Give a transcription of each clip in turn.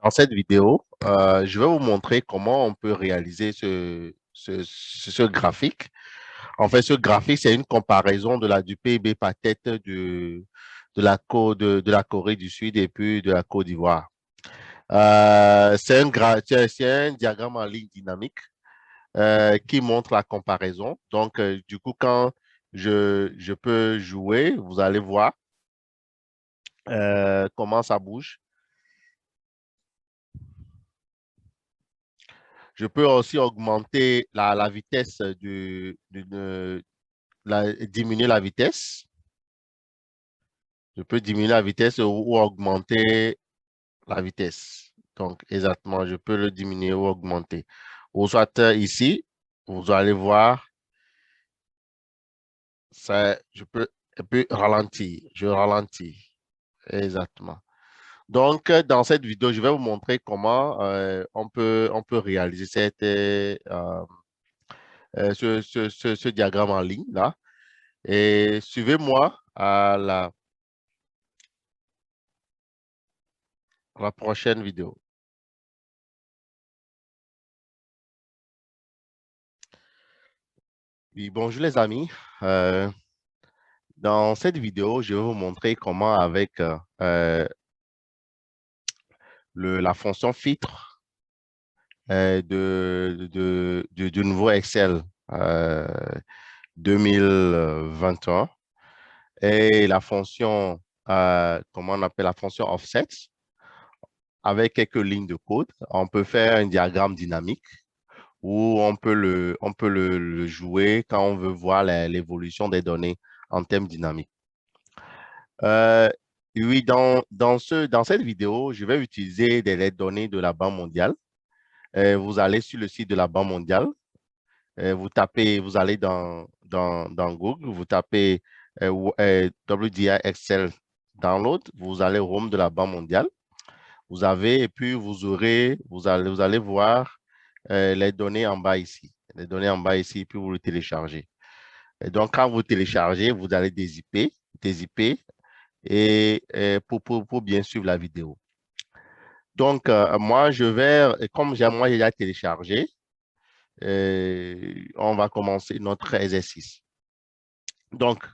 Dans cette vidéo, je vais vous montrer comment on peut réaliser ce graphique. En fait, ce graphique, c'est une comparaison du PIB par tête de la Corée du Sud et puis de la Côte d'Ivoire. C'est un diagramme en ligne dynamique qui montre la comparaison. Donc, du coup, quand je peux jouer, vous allez voir comment ça bouge. Je peux aussi augmenter la vitesse diminuer la vitesse. Je peux diminuer la vitesse ou augmenter la vitesse. Donc, exactement, je peux le diminuer ou augmenter. Ou soit ici, vous allez voir, je peux ralentir. Je ralentis. Exactement. Donc, dans cette vidéo, je vais vous montrer comment on peut réaliser ce diagramme en ligne là. Et suivez-moi à la prochaine vidéo. Oui, bonjour les amis. Euh, Dans cette vidéo, je vais vous montrer comment avec la fonction filtre du nouveau Excel euh, 2021 et la fonction, comment on appelle la fonction offset, avec quelques lignes de code, on peut faire un diagramme dynamique où on peut le jouer quand on veut voir l'évolution des données en termes dynamiques. Euh, oui, dans cette vidéo, je vais utiliser les données de la Banque mondiale. Vous allez sur le site de la Banque mondiale, vous allez dans Google, vous tapez WDI Excel Download, vous allez au Home de la Banque mondiale. Vous avez, et puis vous allez voir les données en bas ici. Les données en bas ici, puis vous le téléchargez. Et donc, quand vous téléchargez, vous allez dézipper pour bien suivre la vidéo. Donc, moi, moi, j'ai déjà téléchargé, on va commencer notre exercice. Donc,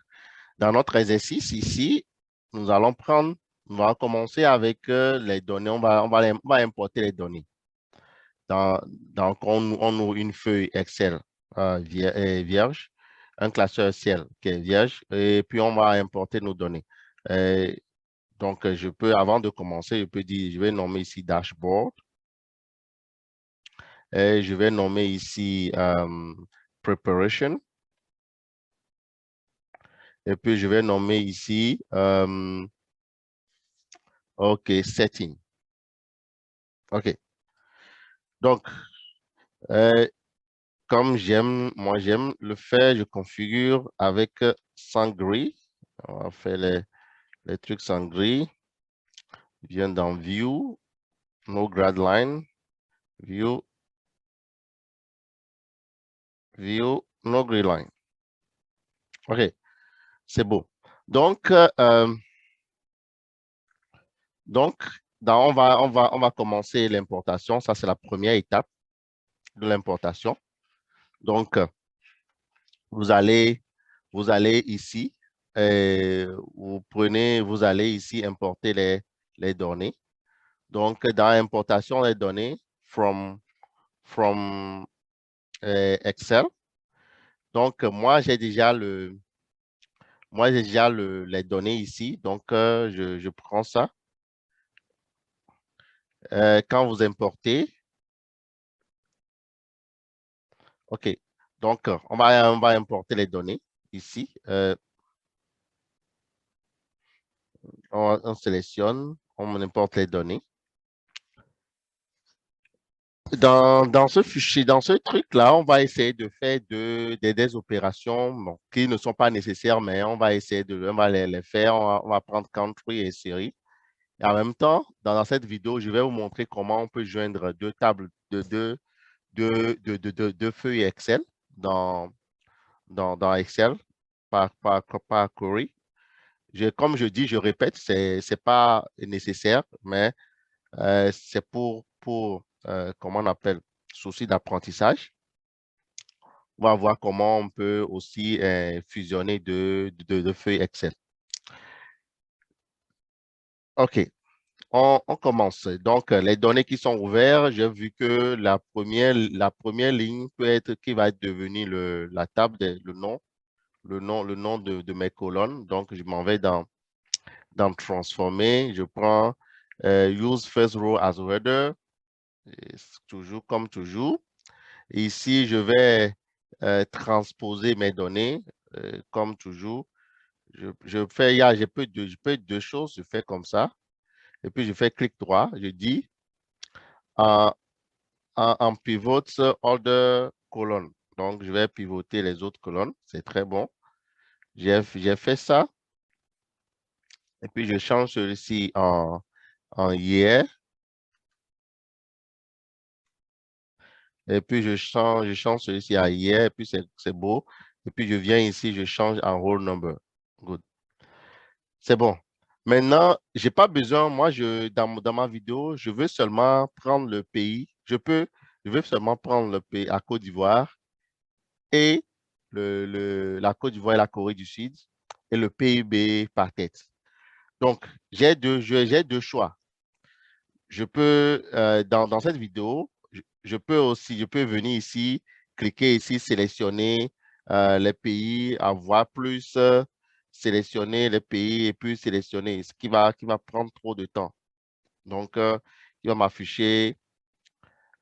dans notre exercice ici, nous allons on va commencer avec les données, on va importer les données. Donc, on ouvre une feuille Excel vierge, un classeur ciel qui est vierge, et puis on va importer nos données. Euh, donc, avant de commencer, je vais nommer ici dashboard, et je vais nommer ici preparation, et puis je vais nommer ici, OK, setting. OK. Donc, euh, moi j'aime le faire, je configure avec sans gris. On va faire les trucs sans gris. Je viens dans View, No Grad Line, View, No Grid Line. OK, c'est beau. Donc, donc on va commencer l'importation. Ça, c'est la première étape de l'importation. Donc, vous allez ici, vous allez ici importer les données. Donc, dans l'importation des données from Excel. Donc, moi, j'ai déjà les données ici. Donc, je prends ça. Quand vous importez, OK. Donc, on va importer les données ici. On sélectionne, on importe les données. Dans ce fichier, dans ce truc-là, on va essayer de faire des opérations qui ne sont pas nécessaires, mais on va les faire. On va prendre country et série. Et en même temps, dans cette vidéo, je vais vous montrer comment on peut joindre deux tables de feuilles Excel dans Excel par query. Comme je dis, je répète, c'est pas nécessaire, mais C'est comment on appelle, souci d'apprentissage. On va voir comment on peut aussi fusionner de feuilles Excel. OK, on commence. Donc, les données qui sont ouvertes, j'ai vu que la première ligne peut être qui va être devenue la table, le nom de mes colonnes. Donc, je m'en vais dans transformer. Je prends use first row as header, et c'est toujours comme toujours. Ici, je vais transposer mes données comme toujours. Je fais, je peux deux choses. Je fais comme ça. Et puis, je fais clic droit. Je dis en, en pivot order colonne. Donc, je vais pivoter les autres colonnes. C'est très bon. J'ai fait ça. Et puis, je change celui-ci en year. Et puis, je change celui-ci à year. Et puis, c'est beau. Et puis, je viens ici, je change en roll number. Good. C'est bon. Maintenant, j'ai pas besoin, moi, dans ma vidéo, je veux seulement prendre le pays. Je veux seulement prendre le pays à Côte d'Ivoire et la Côte d'Ivoire et la Corée du Sud et le PIB par tête. Donc, j'ai deux choix. Je peux, dans cette vidéo, je peux venir ici, cliquer ici, sélectionner les pays, avoir plus, sélectionner les pays et puis sélectionner, ce qui va prendre trop de temps. Donc, il va m'afficher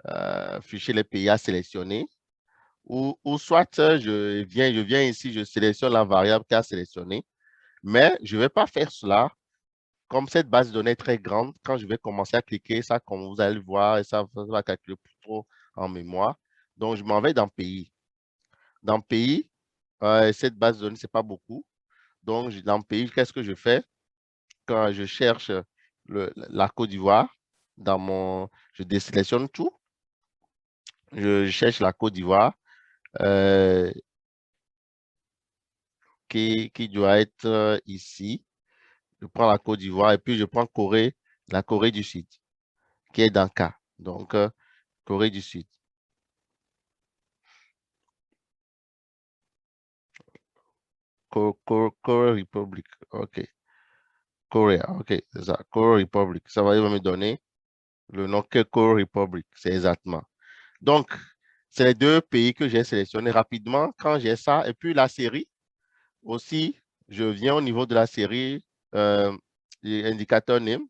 afficher les pays à sélectionner. Ou soit je viens ici, je sélectionne la variable qui a sélectionné, mais je ne vais pas faire cela. Comme cette base de données est très grande, quand je vais commencer à cliquer, ça, comme vous allez le voir, et ça va calculer pour trop en mémoire. Donc, je m'en vais dans Pays. Dans Pays, cette base de données, ce n'est pas beaucoup. Donc, dans Pays, qu'est-ce que je fais? Quand je cherche la Côte d'Ivoire, je désélectionne tout. Je cherche la Côte d'Ivoire euh, qui doit être ici. Je prends la Côte d'Ivoire et puis je prends la Corée du Sud, qui est dans K. Donc, Corée du Sud. Corée Republic. OK. Corée. OK. C'est ça. Corée Republic. Ça va, il va me donner le nom que Corée Republic. C'est exactement. Donc, c'est les deux pays que j'ai sélectionnés rapidement quand j'ai ça. Et puis la série aussi, je viens au niveau de la série, euh, indicateur name.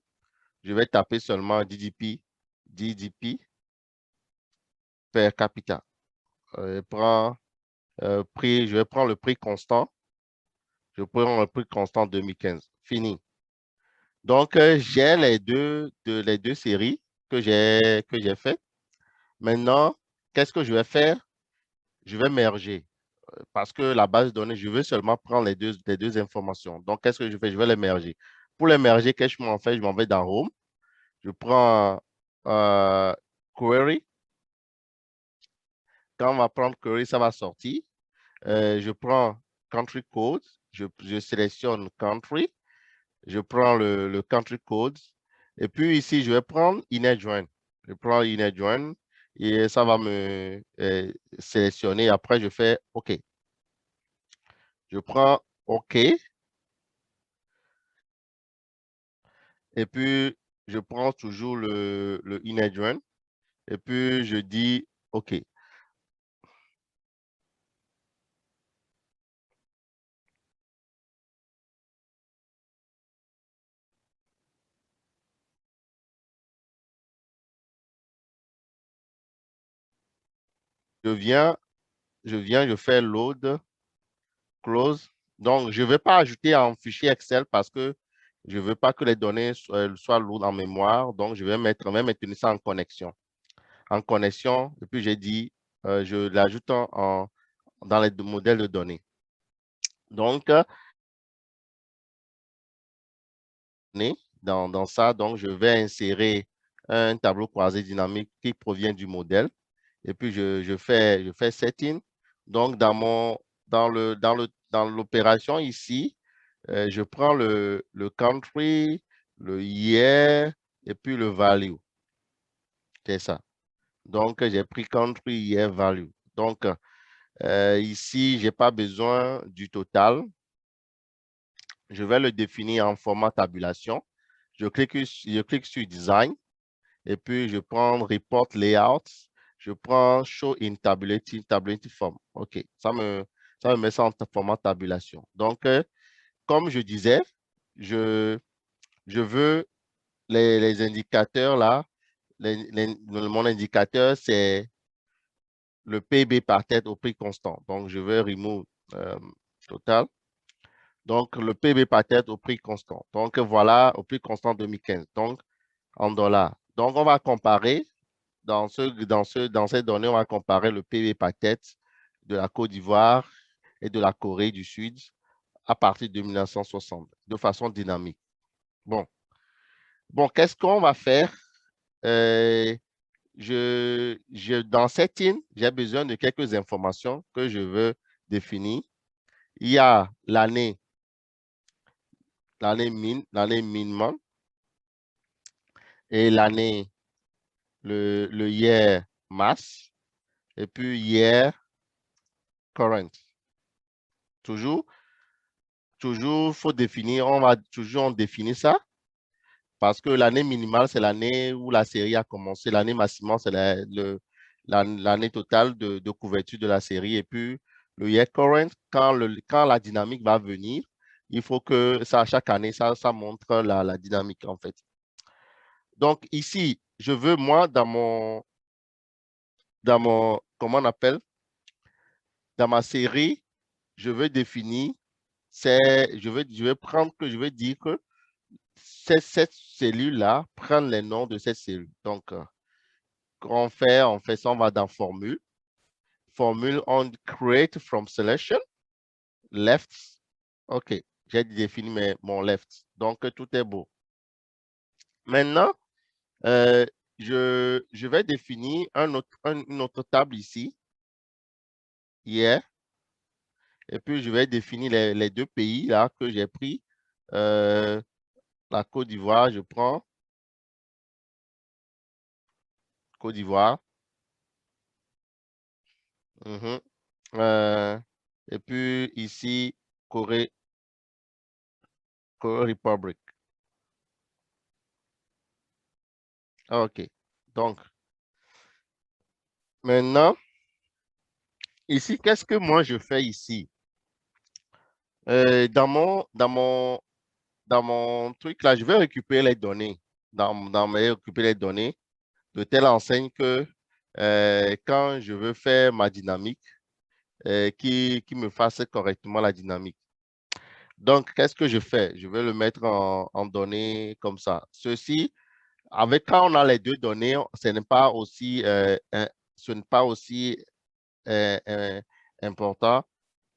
Je vais taper seulement DDP per capita. Je vais prendre le prix constant. Je prends le prix constant 2015. Fini. Donc, j'ai les deux séries que j'ai fait. Maintenant, qu'est-ce que je vais faire? Je vais merger parce que la base de données, je veux seulement prendre les deux informations. Donc, qu'est-ce que je fais? Je vais les merger. Pour les merger, qu'est-ce que je m'en fais? Je m'en vais dans Home. Je prends euh, Query. Quand on va prendre Query, ça va sortir. Je prends Country Code. Je sélectionne Country. Je prends le country code et puis ici, je vais prendre inner join. Je prends inner join et ça va me sélectionner. Après, je fais OK. Je prends OK et puis je prends toujours le inner join et puis je dis OK. Je fais load, close. Donc, je ne vais pas ajouter un fichier Excel parce que je ne veux pas que les données soient lourdes en mémoire. Donc, je vais maintenir ça en connexion. Et puis, j'ai dit, je l'ajoute dans les modèles de données. Donc, dans ça, donc, je vais insérer un tableau croisé dynamique qui provient du modèle. Et puis, je fais setting. Donc, dans l'opération ici, je prends le country, le year, et puis le value. C'est ça. Donc, j'ai pris country year value. Donc, ici, je n'ai pas besoin du total. Je vais le définir en format tabulation. Je clique sur Design et puis je prends Report Layout. Je prends Show in Tabulating Form. OK, ça me met ça en format tabulation. Donc, comme je disais, je veux les indicateurs là. Mon indicateur, c'est le PIB par tête au prix constant. Donc, je vais remove total. Donc, le PIB par tête au prix constant. Donc, voilà, au prix constant 2015. Donc, en dollars. Donc, on va comparer, dans ces données, on va comparer le PIB par tête de la Côte d'Ivoire et de la Corée du Sud à partir de 1960, de façon dynamique. Bon, qu'est-ce qu'on va faire? Euh, dans cette in, j'ai besoin de quelques informations que je veux définir. Il y a l'année minimum et le year mass et puis year current. Toujours, faut définir, on va toujours définir ça parce que l'année minimale, c'est l'année où la série a commencé. L'année maximale, c'est l'année totale de couverture de la série. Et puis, le year current, quand la dynamique va venir, il faut que ça, chaque année, ça montre la dynamique, en fait. Donc, ici, je veux, moi, comment on appelle, dans ma série, je veux définir, je vais prendre je veux dire que cette cellule-là prend les noms de cette cellule. Donc, on fait ça, on va dans formule. Formule, on create from selection, left. OK, j'ai défini mon left. Donc, tout est beau. Maintenant, je vais définir une autre table ici. Yeah. Et puis, je vais définir les deux pays là que j'ai pris. La Côte d'Ivoire, je prends Côte d'Ivoire. Mhm. Et puis ici, Corée, Corée Republic. OK. Donc, maintenant, ici, qu'est-ce que moi je fais ici? Dans mon truc là, je vais récupérer les données. Récupérer les données de telle enseigne que quand je veux faire ma dynamique, qui me fasse correctement la dynamique. Donc, qu'est-ce que je fais? Je vais le mettre en données comme ça. Ceci, quand on a les deux données, ce n'est pas aussi important.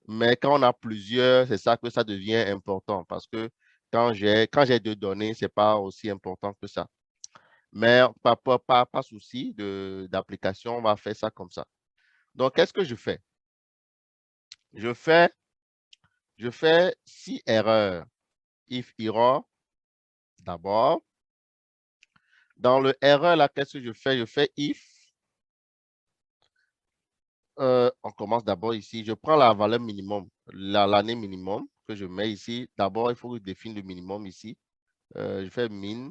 Mais quand on a plusieurs, c'est ça que ça devient important parce que quand j'ai deux données, ce n'est pas aussi important que ça. Mais pas souci d'application, on va faire ça comme ça. Donc, qu'est-ce que je fais? Je fais, si erreur, if error d'abord. Dans le erreur, là, qu'est-ce que je fais? Je fais if. On commence d'abord ici. Je prends la valeur minimum, l'année minimum que je mets ici. D'abord, il faut que je définisse le minimum ici. Je fais min.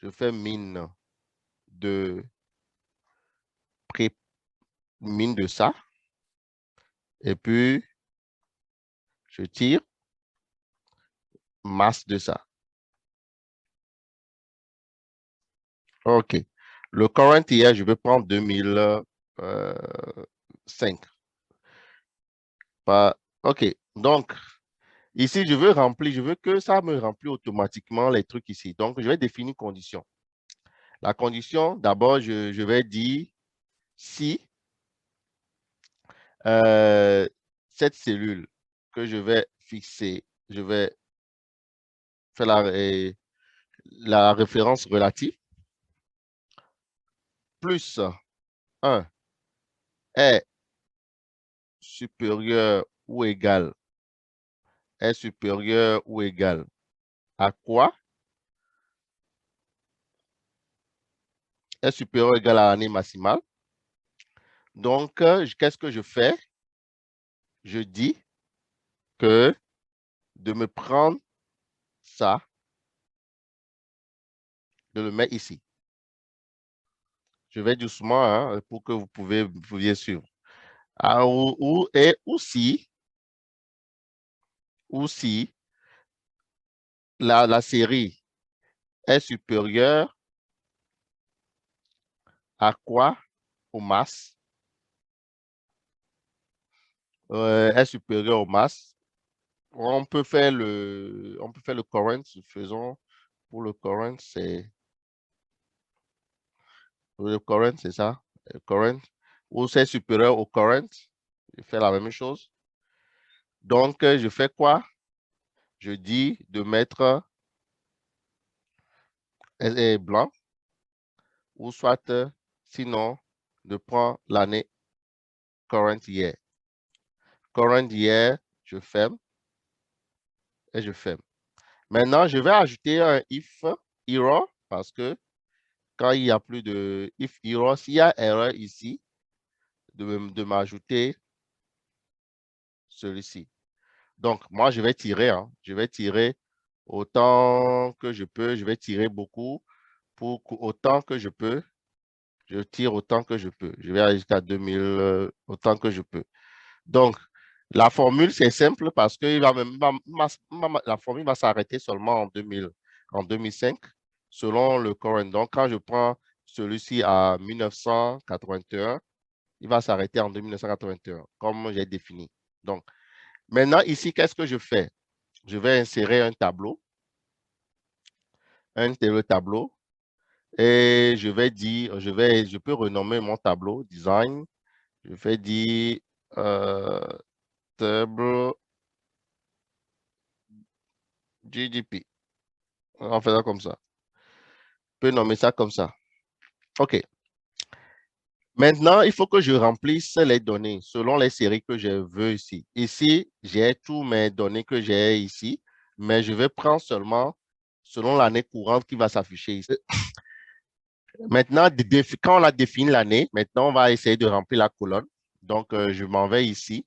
Je fais min de min de ça. Et puis, je tire masse de ça. OK. Le current hier, je vais prendre 2005. OK. Donc, ici, je veux que ça me remplit automatiquement les trucs ici. Donc, je vais définir condition. La condition, d'abord, je vais dire si cette cellule que je vais fixer, je vais faire la référence relative, plus 1 est supérieur ou égal, est supérieur ou égal à quoi? est supérieur ou égal à l'année maximale. Donc, qu'est-ce que je fais? Je dis que de me prendre ça, de le mettre ici. Je vais doucement hein, pour que vous pouviez suivre. Ah, et aussi la série est supérieure à quoi? Au masse. Est supérieure au masse. On peut faire le current. Faisons pour le current, c'est ça? Le current. Ou c'est supérieur au current. Je fais la même chose. Donc, je fais quoi? Je dis de mettre blanc ou soit, sinon, de prendre l'année current year. Current year, je ferme et je ferme. Maintenant, je vais ajouter un if error parce que quand il n'y a plus de if error, s'il y a erreur ici, de m'ajouter celui-ci. Donc, moi, je vais tirer. Hein. Je vais tirer autant que je peux. Je vais tirer beaucoup pour autant que je peux. Je tire autant que je peux. Je vais aller jusqu'à 2000, autant que je peux. Donc, la formule, c'est simple parce que la formule va s'arrêter seulement en 2005, selon le current. Donc, quand je prends celui-ci à 1981, il va s'arrêter en 1981, comme j'ai défini. Donc, maintenant, ici, qu'est-ce que je fais? Je vais insérer un tableau, tableau, et je peux renommer mon tableau, design. Je vais dire euh, table GDP. On fait ça comme ça. Je peux nommer ça comme ça. OK. Maintenant, il faut que je remplisse les données selon les séries que je veux ici. Ici, j'ai tous mes données que j'ai ici, mais je vais prendre seulement selon l'année courante qui va s'afficher ici. Maintenant, quand on a défini l'année, maintenant, on va essayer de remplir la colonne. Donc, je m'en vais ici,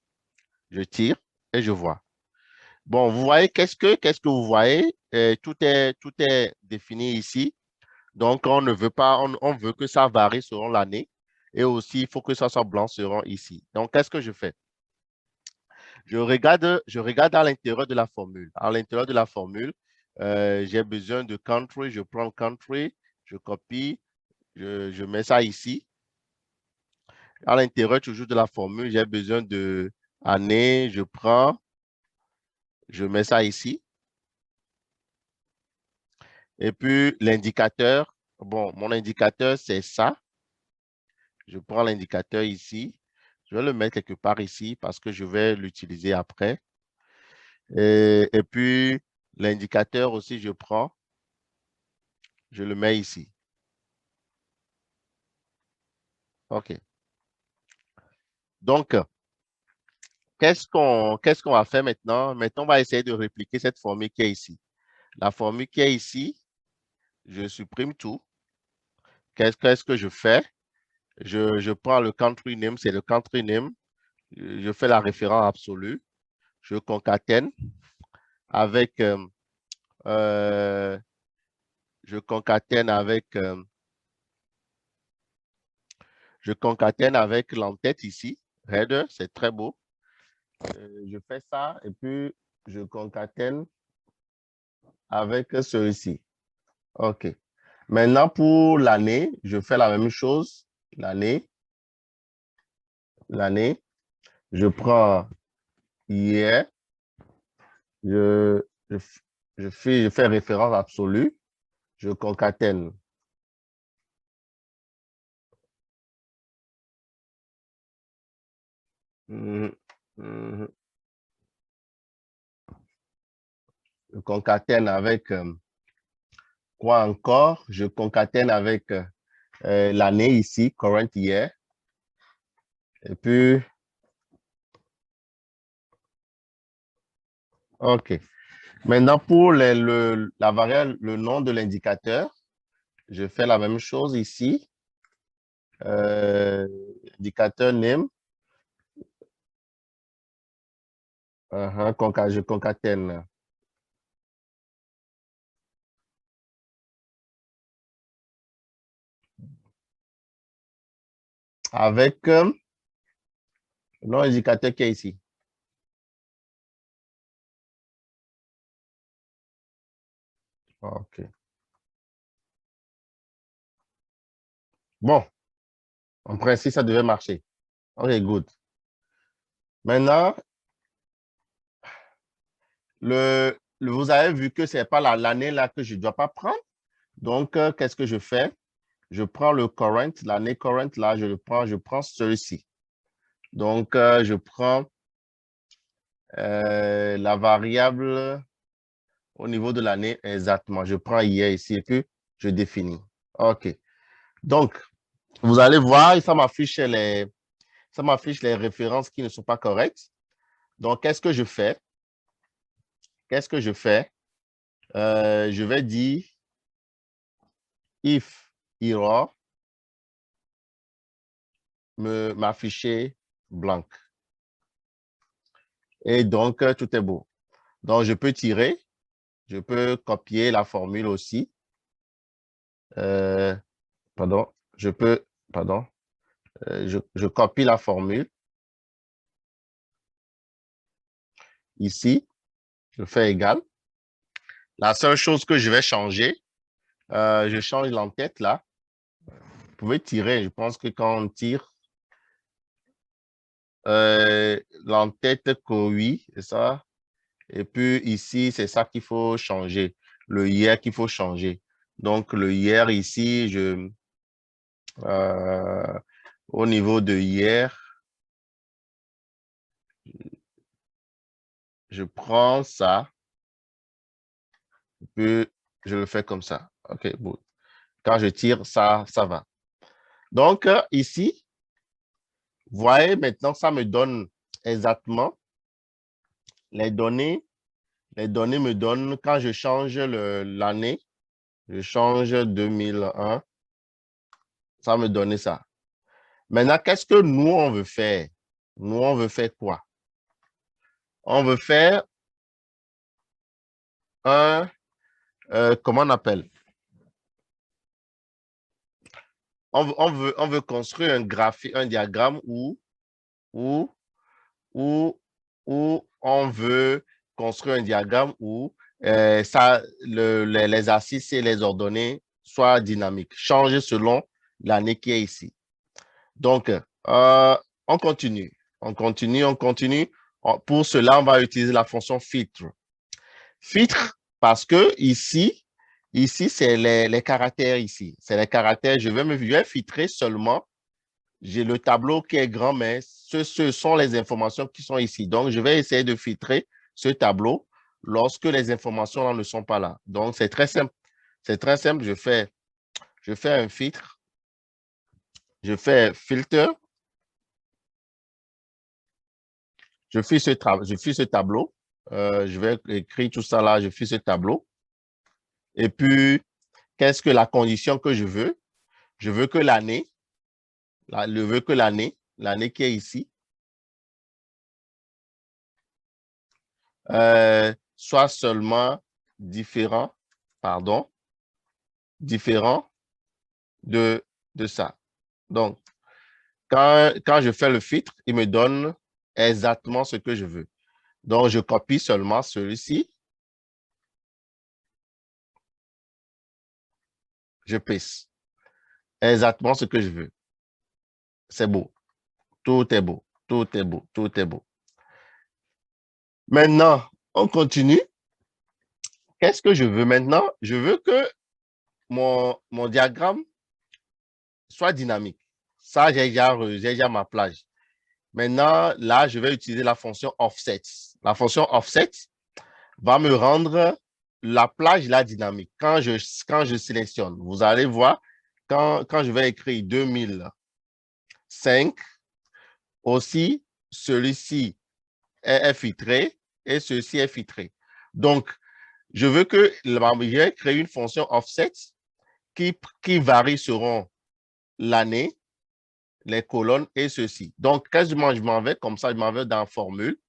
je tire et je vois. Bon, vous voyez, qu'est-ce que vous voyez? Tout est défini ici. Donc, on ne veut pas, on veut que ça varie selon l'année. Et aussi, il faut que ça soit blanc selon ici. Donc, qu'est-ce que je fais? Je regarde à l'intérieur de la formule. À l'intérieur de la formule, j'ai besoin de country. Je prends country, je copie, je mets ça ici. À l'intérieur toujours de la formule, j'ai besoin de année. Je prends, je mets ça ici. Et puis, l'indicateur. Bon, mon indicateur, c'est ça. Je prends l'indicateur ici. Je vais le mettre quelque part ici parce que je vais l'utiliser après. Et puis, l'indicateur aussi, je prends, je le mets ici. OK. Donc, qu'est-ce qu'on va faire maintenant? Maintenant, on va essayer de répliquer cette formule qui est ici. La formule qui est ici, je supprime tout. Qu'est-ce que je fais? Je prends le country name, c'est le country name. Je fais la référence absolue. Je concatène avec, euh, je concatène avec, je concatène avec l'entête ici. Header, c'est très beau. Je fais ça et puis je concatène avec celui-ci. OK. Maintenant, pour l'année, je fais la même chose. L'année, je prends hier, je, je, je fais référence absolue, je concatène. Mhm, mhm. Je concatène avec quoi encore? Je concatène avec l'année ici, current year. Et puis, OK. Maintenant, pour la variable, le nom de l'indicateur, je fais la même chose ici. Euh, indicateur name. Je concatène. Avec le nom indicateur qui est ici. OK. Bon, en principe, ça devait marcher. OK, good. Maintenant, vous avez vu que ce n'est pas l'année là que je ne dois pas prendre. Donc, qu'est-ce que je fais? Je prends le current, l'année current là, je prends celui-ci. Donc, je prends la variable au niveau de l'année exactement. Je prends hier ici et puis je définis. OK. Donc, vous allez voir, ça m'affiche les références qui ne sont pas correctes. Donc, qu'est-ce que je fais? Qu'est-ce que je fais? Je vais dire if error m'afficher blanc. Et donc, tout est beau. Donc, je peux tirer. Je peux copier la formule aussi. Pardon. Pardon. Je copie la formule. Ici, je fais égal. La seule chose que je vais changer, je change l'entête là. Vous pouvez tirer. Je pense que quand on tire, l'entête oui, c'est ça. Et puis ici, c'est ça qu'il faut changer. Le hier qu'il faut changer. Donc, le hier ici, euh, au niveau de hier, je prends ça. Puis, je le fais comme ça. OK, bon. Quand je tire, ça va. Donc, ici, vous voyez, maintenant, ça me donne exactement les données. Les données me donnent, quand je change l'année, je change 2001, ça me donne ça. Maintenant, qu'est-ce que nous, on veut faire? Nous, on veut faire quoi? On veut faire comment on appelle? On veut construire un graphique, un diagramme où, où, où on veut construire un diagramme où les assises et les ordonnées soient dynamiques, changer selon l'année qui est ici. Donc, on continue. On continue, on continue. Pour cela, on va utiliser la fonction filtre. Filtre parce que ici c'est les caractères ici. C'est les caractères. Je vais filtrer seulement. J'ai le tableau qui est grand, mais ce sont les informations qui sont ici. Donc, je vais essayer de filtrer ce tableau lorsque les informations là ne sont pas là. Donc, c'est très simple. C'est très simple. Je fais un filtre. Je fais filter. Je fais ce tableau. Je vais écrire tout ça là. Je fais ce tableau. Et puis, qu'est-ce que la condition que je veux? Je veux que l'année qui est ici, soit seulement différent, différent de ça. Donc, quand je fais le filtre, il me donne exactement ce que je veux. Donc, je copie seulement celui-ci. Je paste. Exactement ce que je veux. C'est beau. Tout est beau. Tout est beau. Tout est beau. Maintenant, on continue. Qu'est-ce que je veux maintenant? Je veux que mon diagramme soit dynamique. Ça, j'ai déjà ma plage. Maintenant, là, je vais utiliser la fonction offset. La fonction offset va me rendre la plage là dynamique. Quand je sélectionne, vous allez voir, quand je vais écrire 2005, aussi, celui-ci est filtré et ceci est filtré. Donc, je veux que je vais créer une fonction offset qui varie selon l'année les colonnes et ceci. Donc, quand je m'en vais comme ça, je m'en vais dans Formule,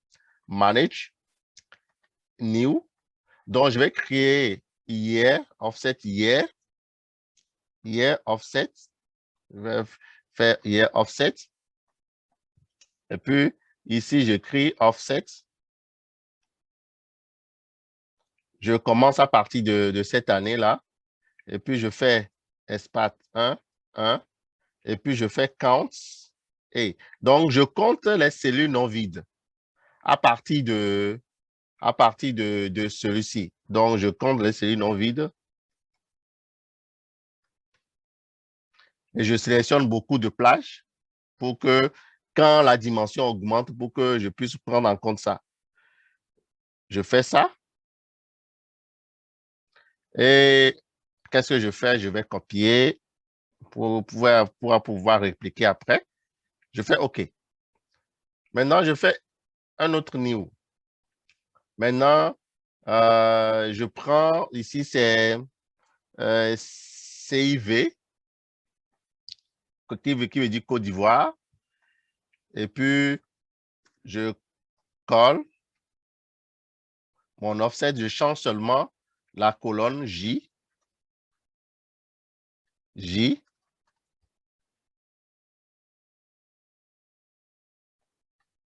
Manage, New. Donc, je vais créer year, offset year offset. Je vais faire year offset. Et puis, ici, j'écris offset. Je commence à partir de cette année-là. Et puis, je fais espace 1, 1. Et puis, je fais count. Et donc, je compte les cellules non vides à partir de celui-ci. Donc, je compte les cellules non vides et je sélectionne beaucoup de plages pour que quand la dimension augmente, pour que je puisse prendre en compte ça. Je fais ça et qu'est-ce que je fais? Je vais copier pour pouvoir répliquer après. Je fais OK. Maintenant, je fais un autre new. Maintenant, je prends ici, c'est CIV, qui veut dire Côte d'Ivoire. Et puis, je colle mon offset, je change seulement la colonne J, J,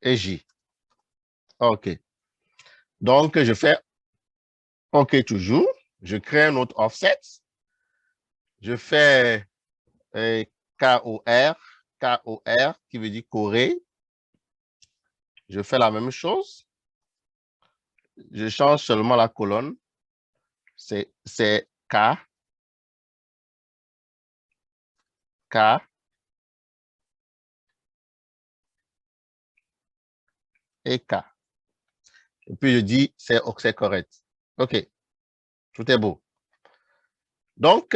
et J. OK. Donc, je fais OK toujours. Je crée un autre offset. Je fais KOR, KOR, qui veut dire Corée. Je fais la même chose. Je change seulement la colonne. C'est K, K, et K. Et puis, je dis, c'est correct. OK, tout est beau. Donc,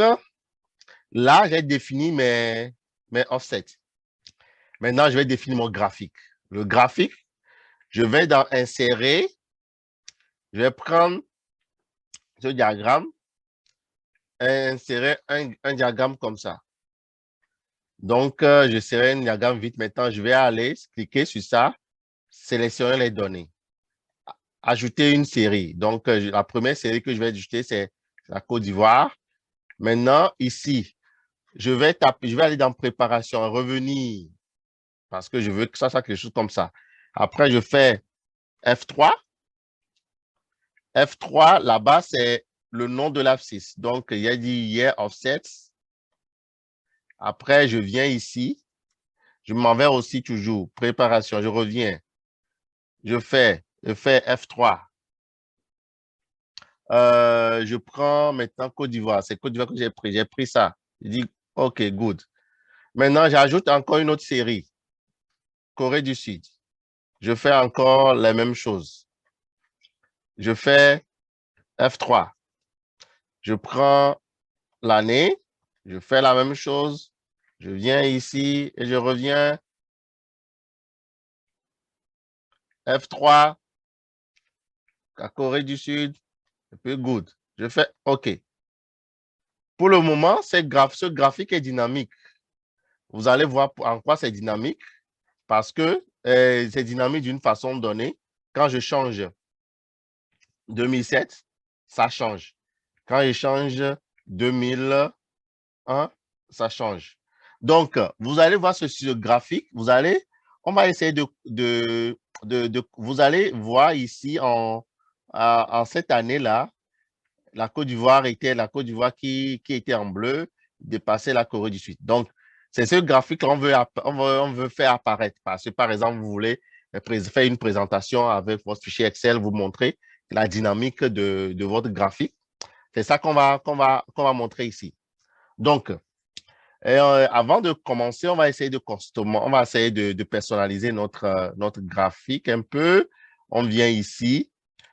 là, j'ai défini mes offsets. Maintenant, je vais définir mon graphique. Le graphique, je vais dans Insérer. Je vais prendre ce diagramme et insérer un diagramme comme ça. Donc, je serai un diagramme vite. Maintenant, je vais aller cliquer sur ça, sélectionner les données, ajouter une série. Donc, la première série que je vais ajouter, c'est la Côte d'Ivoire. Maintenant, ici, je vais aller dans préparation, revenir, parce que je veux que ça soit quelque chose comme ça. Après, je fais F3. F3, là-bas, c'est le nom de l'abscisse. Donc, il y a dit year offset. Après, je viens ici. Je m'en vais aussi toujours. Préparation, je reviens. Je fais F3. Je prends maintenant Côte d'Ivoire. C'est Côte d'Ivoire que j'ai pris. J'ai pris ça. Je dis, OK, good. Maintenant, j'ajoute encore une autre série. Corée du Sud. Je fais encore les mêmes choses. Je fais F3. Je prends l'année. Je fais la même chose. Je viens ici et je reviens. F3, la Corée du Sud, et puis good. Je fais OK. Pour le moment, ce graphique est dynamique. Vous allez voir en quoi c'est dynamique parce que c'est dynamique d'une façon donnée. Quand je change 2007, ça change. Quand je change 2001, ça change. Donc, vous allez voir ce graphique. On va essayer vous allez voir ici en cette année-là, la Côte d'Ivoire qui était en bleu, dépassait la Corée du Sud. Donc, c'est ce graphique qu'on veut faire apparaître. Parce que, par exemple, vous voulez faire une présentation avec votre fichier Excel, vous montrer la dynamique de votre graphique. C'est ça qu'on va montrer ici. Donc, avant de commencer, on va essayer de personnaliser notre graphique un peu. On vient ici.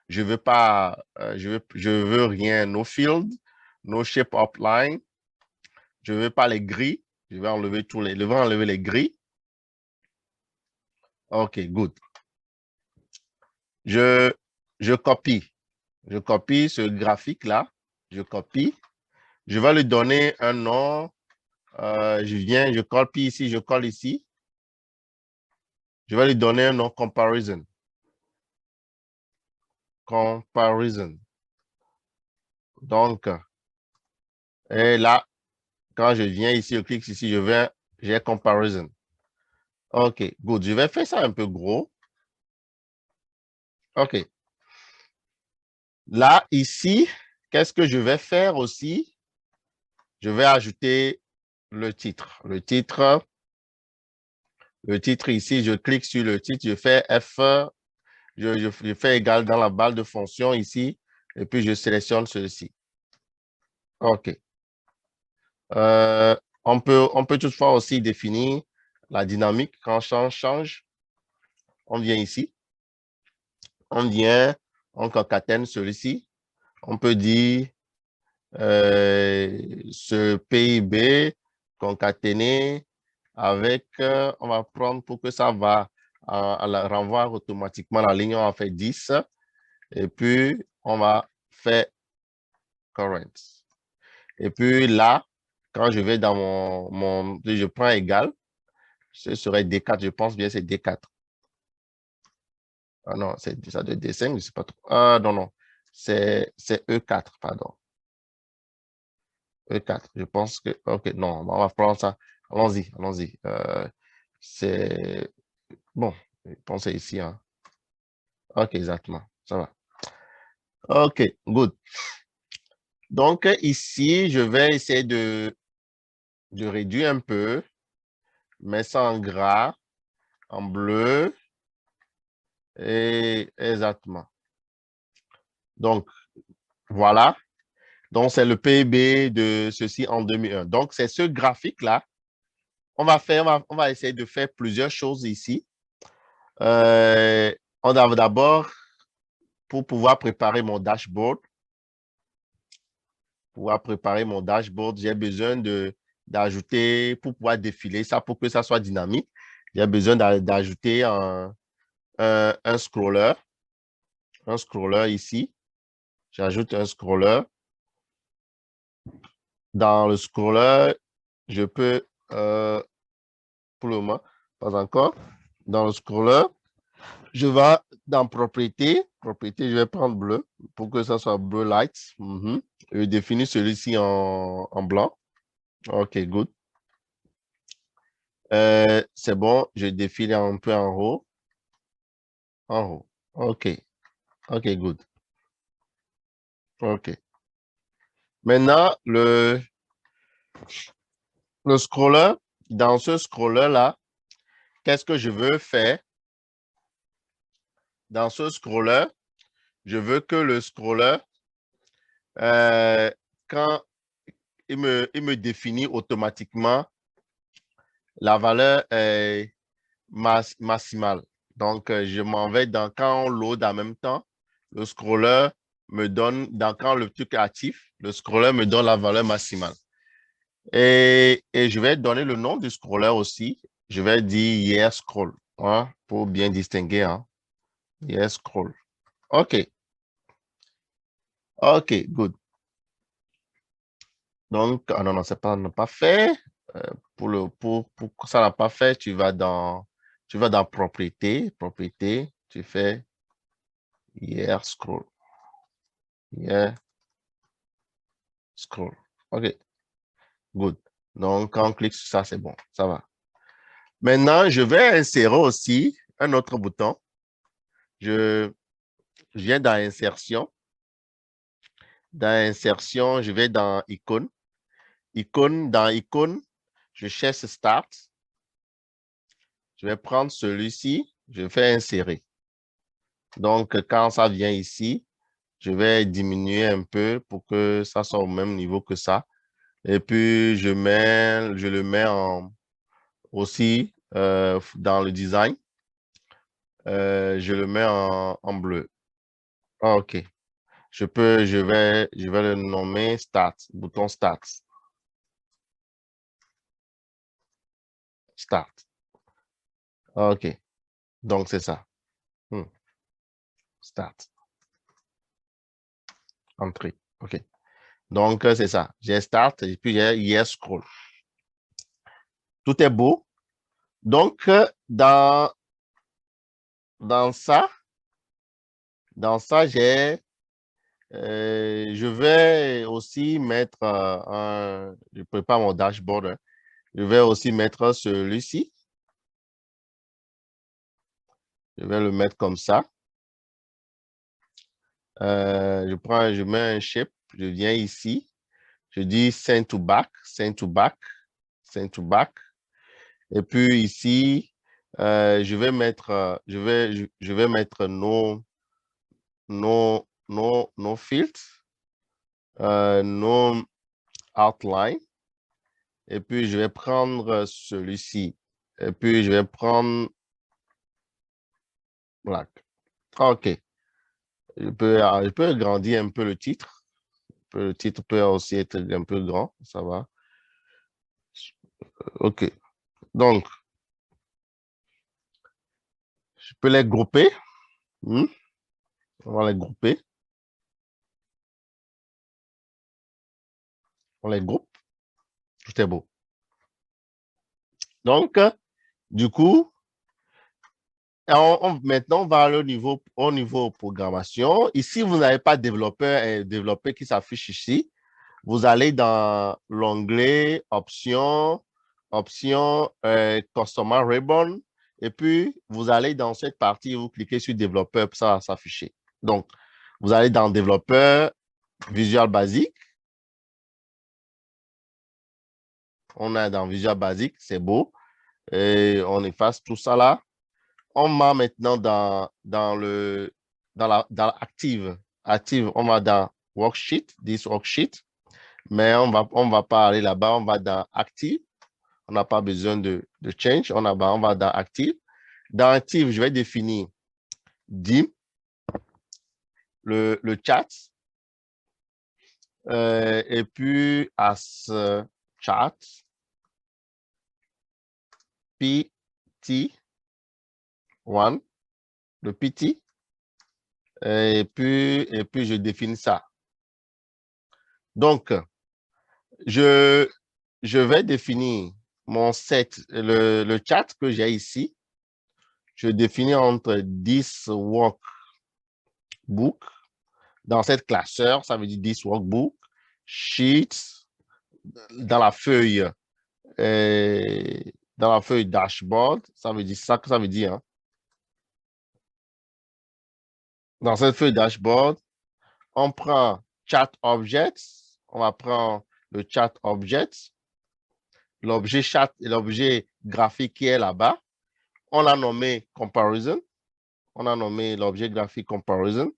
Je veux pas, je veux rien, no field, no shape outline. Je veux pas les gris. Je vais enlever les gris. OK, good. Je, je copie. Je copie ce graphique-là. Je copie. Je vais lui donner un nom. Je viens, je colle, puis ici, je colle ici. Je vais lui donner un nom comparison. Comparison. Donc, et là, quand je viens ici, je clique ici, j'ai comparison. OK, good. Je vais faire ça un peu gros. OK. Là, ici, qu'est-ce que je vais faire aussi? Je vais ajouter le titre. Le titre ici, je clique sur le titre, je fais F, je fais égal dans la balle de fonction ici, et puis je sélectionne ceci. OK. On peut toutefois aussi définir la dynamique. Quand change, on vient ici, on concatène celui-ci. On peut dire ce PIB concaténé avec, on va prendre pour que ça va renvoie automatiquement la ligne, on va faire 10 et puis on va faire current. Et puis là, quand je vais dans je prends égal, ce serait D4, je pense bien c'est D4. Ah non, ça doit être D5, je ne sais pas trop. Ah non, non, c'est E4, pardon. E4, je pense que, ok, non, on va prendre ça. Allons-y, allons-y. C'est, bon, je pense que c'est ici, hein. Ok, exactement, ça va. Ok, good. Donc ici, je vais essayer de réduire un peu, mettre ça en gras, en bleu, et exactement. Donc, voilà. Donc, c'est le PIB de ceci en 2001. Donc, c'est ce graphique-là. On va essayer de faire plusieurs choses ici. On a d'abord, pour pouvoir préparer mon dashboard, j'ai besoin d'ajouter, pour pouvoir défiler ça, pour que ça soit dynamique, j'ai besoin d'ajouter un scroller. Un scroller ici. J'ajoute un scroller. Dans le scroller, je peux, pour le moment, pas encore. Dans le scroller, je vais dans propriété. Propriété, je vais prendre bleu pour que ça soit bleu light. Je définis celui-ci en blanc. OK, good. C'est bon, je défile un peu en haut. En haut. OK. OK, good. OK. Maintenant, le scroller, dans ce scroller-là, qu'est-ce que je veux faire? Dans ce scroller, je veux que le scroller, quand il me définit automatiquement la valeur maximale. Donc, je m'en vais quand on load en même temps, le scroller me donne, quand le truc est actif, le scroller me donne la valeur maximale. Et je vais donner le nom du scroller aussi. Je vais dire yes scroll, hein, pour bien distinguer. Hein. Yes scroll. OK. OK, good. Donc, ah non, non, c'est pas, n'a pas fait. Pour que ça n'a pas fait, tu vas dans propriété, tu fais hier scroll. Hier scroll. OK, good. Donc, quand on clique sur ça, c'est bon, ça va. Maintenant, je vais insérer aussi un autre bouton. Je viens dans insertion. Dans insertion, je vais dans icône. Dans icône, je cherche start. Je vais prendre celui-ci, je vais insérer. Donc, quand ça vient ici, je vais diminuer un peu pour que ça soit au même niveau que ça. Et puis, je le mets aussi dans le design. Je le mets en bleu. Ah, OK. Je vais le nommer Start, bouton Start. Start. OK. Donc, c'est ça. Start. Entrée. OK. Donc, c'est ça. J'ai Start et puis j'ai Yes Scroll. Tout est beau. Donc, dans ça, je vais aussi mettre je prépare mon dashboard, hein. Je vais aussi mettre celui-ci. Je vais le mettre comme ça. Je mets un shape, je viens ici, je dis send to back, send to back, send to back. Et puis ici, je vais mettre, je vais mettre nos filtres, nos outline. Et puis, je vais prendre celui-ci. Et puis, je vais prendre black. OK. Je peux agrandir un peu le titre. Le titre peut aussi être un peu grand. Ça va. OK. Donc, je peux les grouper. Hmm. On va les grouper. On les groupe. Tout est beau. Donc, du coup, maintenant, on va aller au niveau programmation. Ici, vous n'avez pas développeur qui s'affiche ici. Vous allez dans l'onglet Options, Customer Ribbon, et puis vous allez dans cette partie, vous cliquez sur Développeur, ça va s'afficher. Donc, vous allez dans Développeur, Visual Basic. On est dans Visual Basic, c'est beau. Et on efface tout ça là. On va maintenant dans Active. Active, on va dans Worksheet, this Worksheet. Mais on va pas aller là-bas, on va dans Active. On n'a pas besoin de change. On va dans Active. Dans Active, je vais définir dim, le chat. Et puis, as chat, PT1, le PT. Et puis, je définis ça. Donc, je vais définir mon set, le chat que j'ai ici. Je définis entre 10 workbook. Dans cette classeur, ça veut dire 10 workbook. Sheets, dans la feuille, dashboard, ça veut dire ça que ça veut dire. Hein. Dans cette feuille dashboard, on prend chat objects, on va prendre le chat objects, l'objet chat et l'objet graphique qui est là-bas. On l'a nommé comparison. On a nommé l'objet graphique comparison.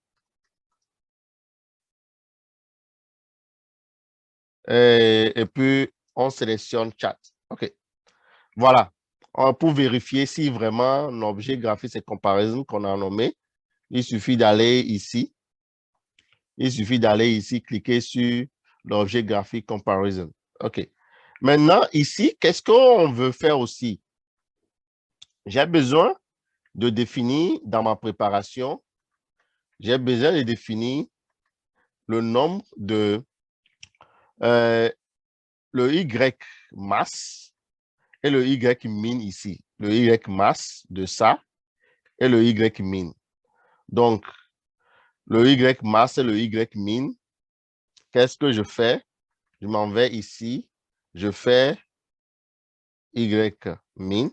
Et puis, on sélectionne chat. OK. Voilà. Pour vérifier si vraiment l'objet graphique, c'est comparison qu'on a nommé, il suffit d'aller ici. Il suffit d'aller ici, cliquer sur l'objet graphique comparison. OK. Maintenant, ici, qu'est-ce qu'on veut faire aussi? J'ai besoin de définir dans ma préparation, j'ai besoin de définir le nombre de le Y masse et le Y min ici. Le Y masse de ça et le Y min. Donc, le Y masse et le Y min, qu'est-ce que je fais? Je m'en vais ici, je fais Y min,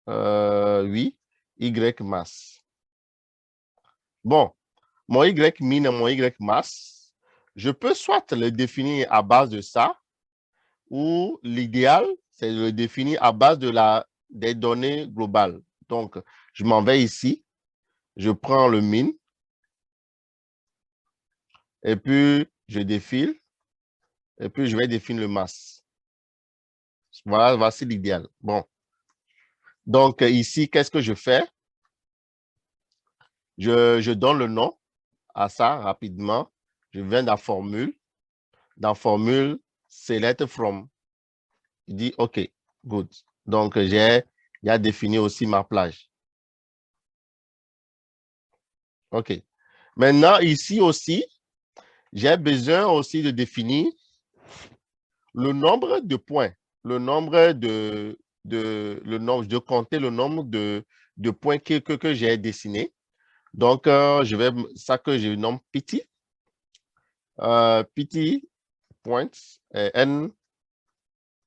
oui, Y masse. Bon, mon Y min et mon Y masse, je peux soit le définir à base de ça, ou l'idéal, c'est de le définir à base des données globales. Donc, je m'en vais ici, je prends le min, et puis je défile, et puis je vais définir le masse. Voilà, voici l'idéal. Bon. Donc, ici, qu'est-ce que je fais? Je donne le nom à ça rapidement. Je viens dans formule. Dans formule, select from. Je dis OK, good. Donc, il a défini aussi ma plage. OK. Maintenant, ici aussi, J'ai besoin aussi de définir le nombre de points, le nombre de compter le nombre de points que j'ai dessinés. Donc, je vais, ça que je nomme petit, petit points, n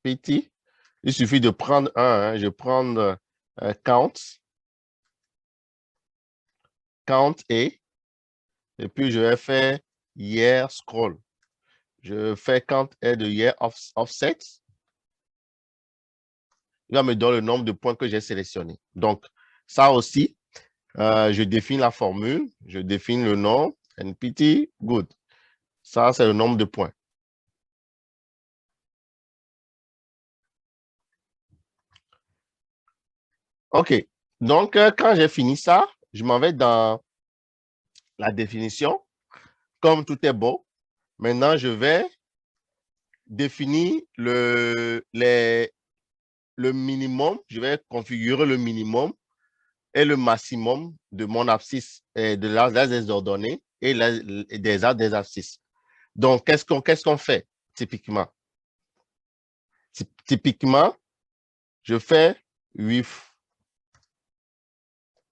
petit. Il suffit de prendre un, hein, je prends count, count et puis je vais faire year scroll. Je fais count et de year offset. Il va me donner le nombre de points que j'ai sélectionné. Donc, ça aussi, je définis la formule, je définis le nom, npt, good. Ça, c'est le nombre de points. OK. Donc, quand j'ai fini ça, je m'en vais dans la définition. Comme tout est beau, maintenant, je vais définir le minimum. Je vais configurer le minimum et le maximum de mon abscisse, de l'axe des ordonnées et des abscisses. Donc, qu'est-ce qu'on fait typiquement? Typiquement, je fais with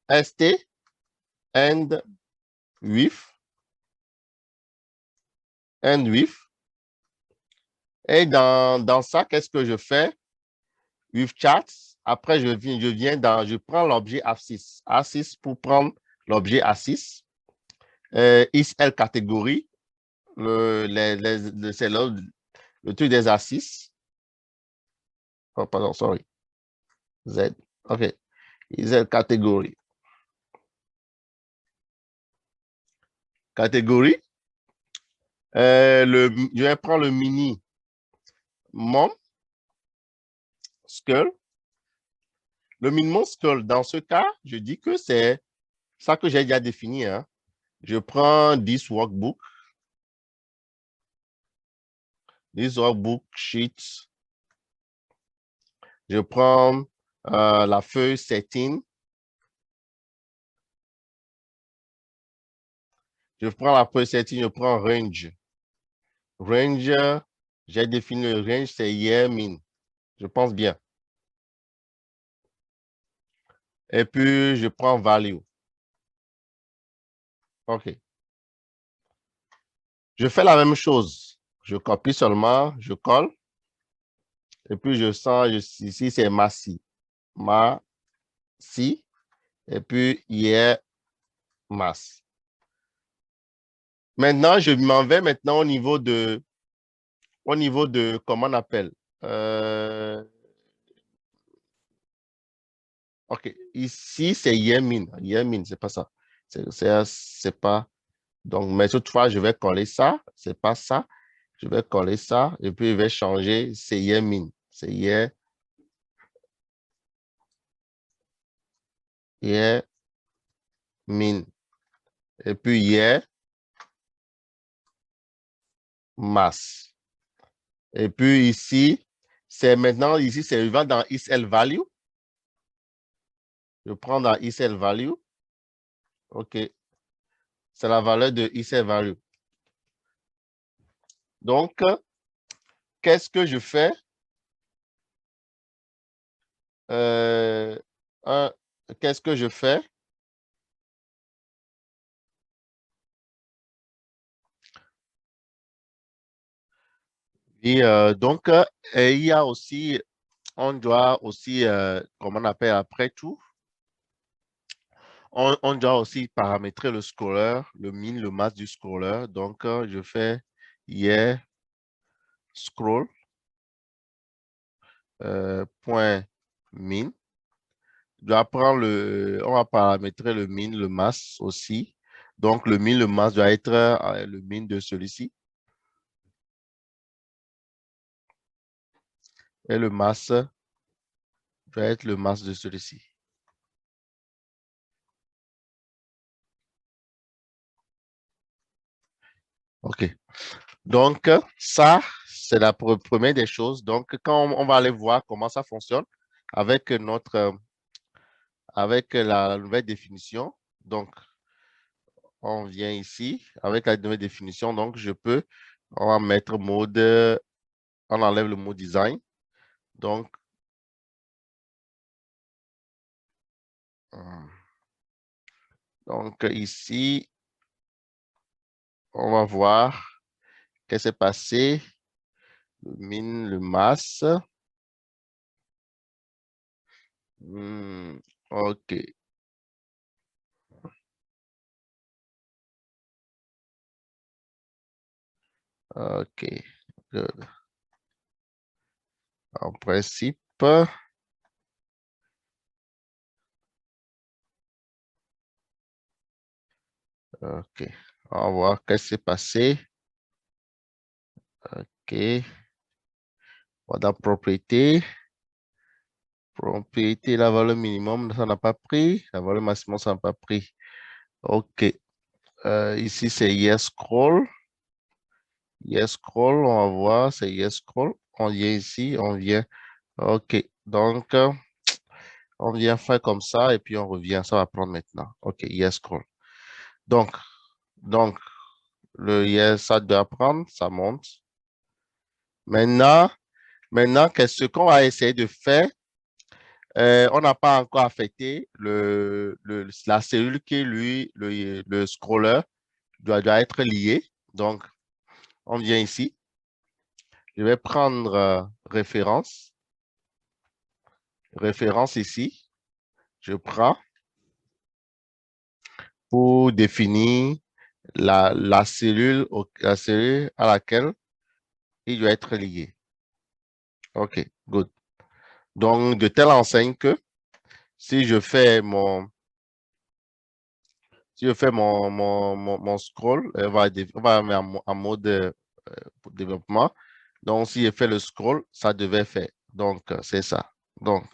st and with. Et dans ça, qu'est-ce que je fais? With chat. Après, je prends l'objet A6. A6 pour prendre l'objet A6. ISL catégorie, c'est le truc des A6. Oh, pardon, sorry. Z. OK. ISL catégorie. Catégorie. Je vais prendre le mini mom skull. Le minimum skull, dans ce cas, je dis que c'est ça que j'ai déjà défini. Hein. Je prends this workbook sheet. Je prends la feuille setting. Je prends la feuille setting, je prends range. Range, j'ai défini le range, c'est year min. Je pense bien. Et puis, je prends value. OK. Je fais la même chose. Je copie seulement, je colle. Et puis, je sens ici, c'est massi. Si. Et puis, year mass. Maintenant, je m'en vais maintenant au niveau de comment on appelle. OK. Ici, c'est yemin. Yemin, c'est pas ça. C'est pas. Donc, mais toutefois, je vais coller ça. C'est pas ça. Je vais coller ça. Et puis, je vais changer. C'est yemin. C'est yemin. Et puis, mass. Et puis, ici, c'est maintenant, ici, c'est va dans isl value. Je prends dans isl value. OK. C'est la valeur de isl value. Donc, qu'est-ce que je fais? Qu'est-ce que je fais? Et donc, il y a aussi, on doit aussi, comment on appelle après tout, on doit aussi paramétrer le scroller, le min, le max du scroller. Donc, je fais yeah scroll point min. On va paramétrer le min, le max aussi. Donc, le min, le max doit être le min de celui-ci. Et le max doit être le max de celui-ci. OK. Donc, ça, c'est la première des choses. Donc, quand on va aller voir comment ça fonctionne avec avec la nouvelle définition. Donc, on vient ici avec la nouvelle définition. Donc, on va mettre mode, on enlève le mot design. Donc, ici, on va voir qu'est-ce qui s'est passé. Le min, le mass. OK. OK. Good. En principe, OK. On va voir qu'est-ce qui s'est passé. OK. Voilà, propriété. Propriété, la valeur minimum, ça n'a pas pris. La valeur maximum, ça n'a pas pris. OK. Ici, c'est yes scroll. Yes scroll, on va voir, c'est yes scroll. On vient ici, on vient. OK. Donc, on vient faire comme ça et puis on revient. Ça va prendre maintenant. OK, yes scroll. Donc, donc le yes, ça doit prendre, ça monte. Maintenant, qu'est-ce qu'on va essayer de faire? On n'a pas encore affecté la cellule qui, lui, le scroller, doit être lié. Donc, on vient ici. Je vais prendre référence. Référence ici. Je prends pour définir la cellule à laquelle il doit être lié. OK, good. Donc, de telle enseigne que si je fais mon scroll, on va mettre en mode développement. Donc, si je fais le scroll, ça devait faire. Donc, c'est ça. Donc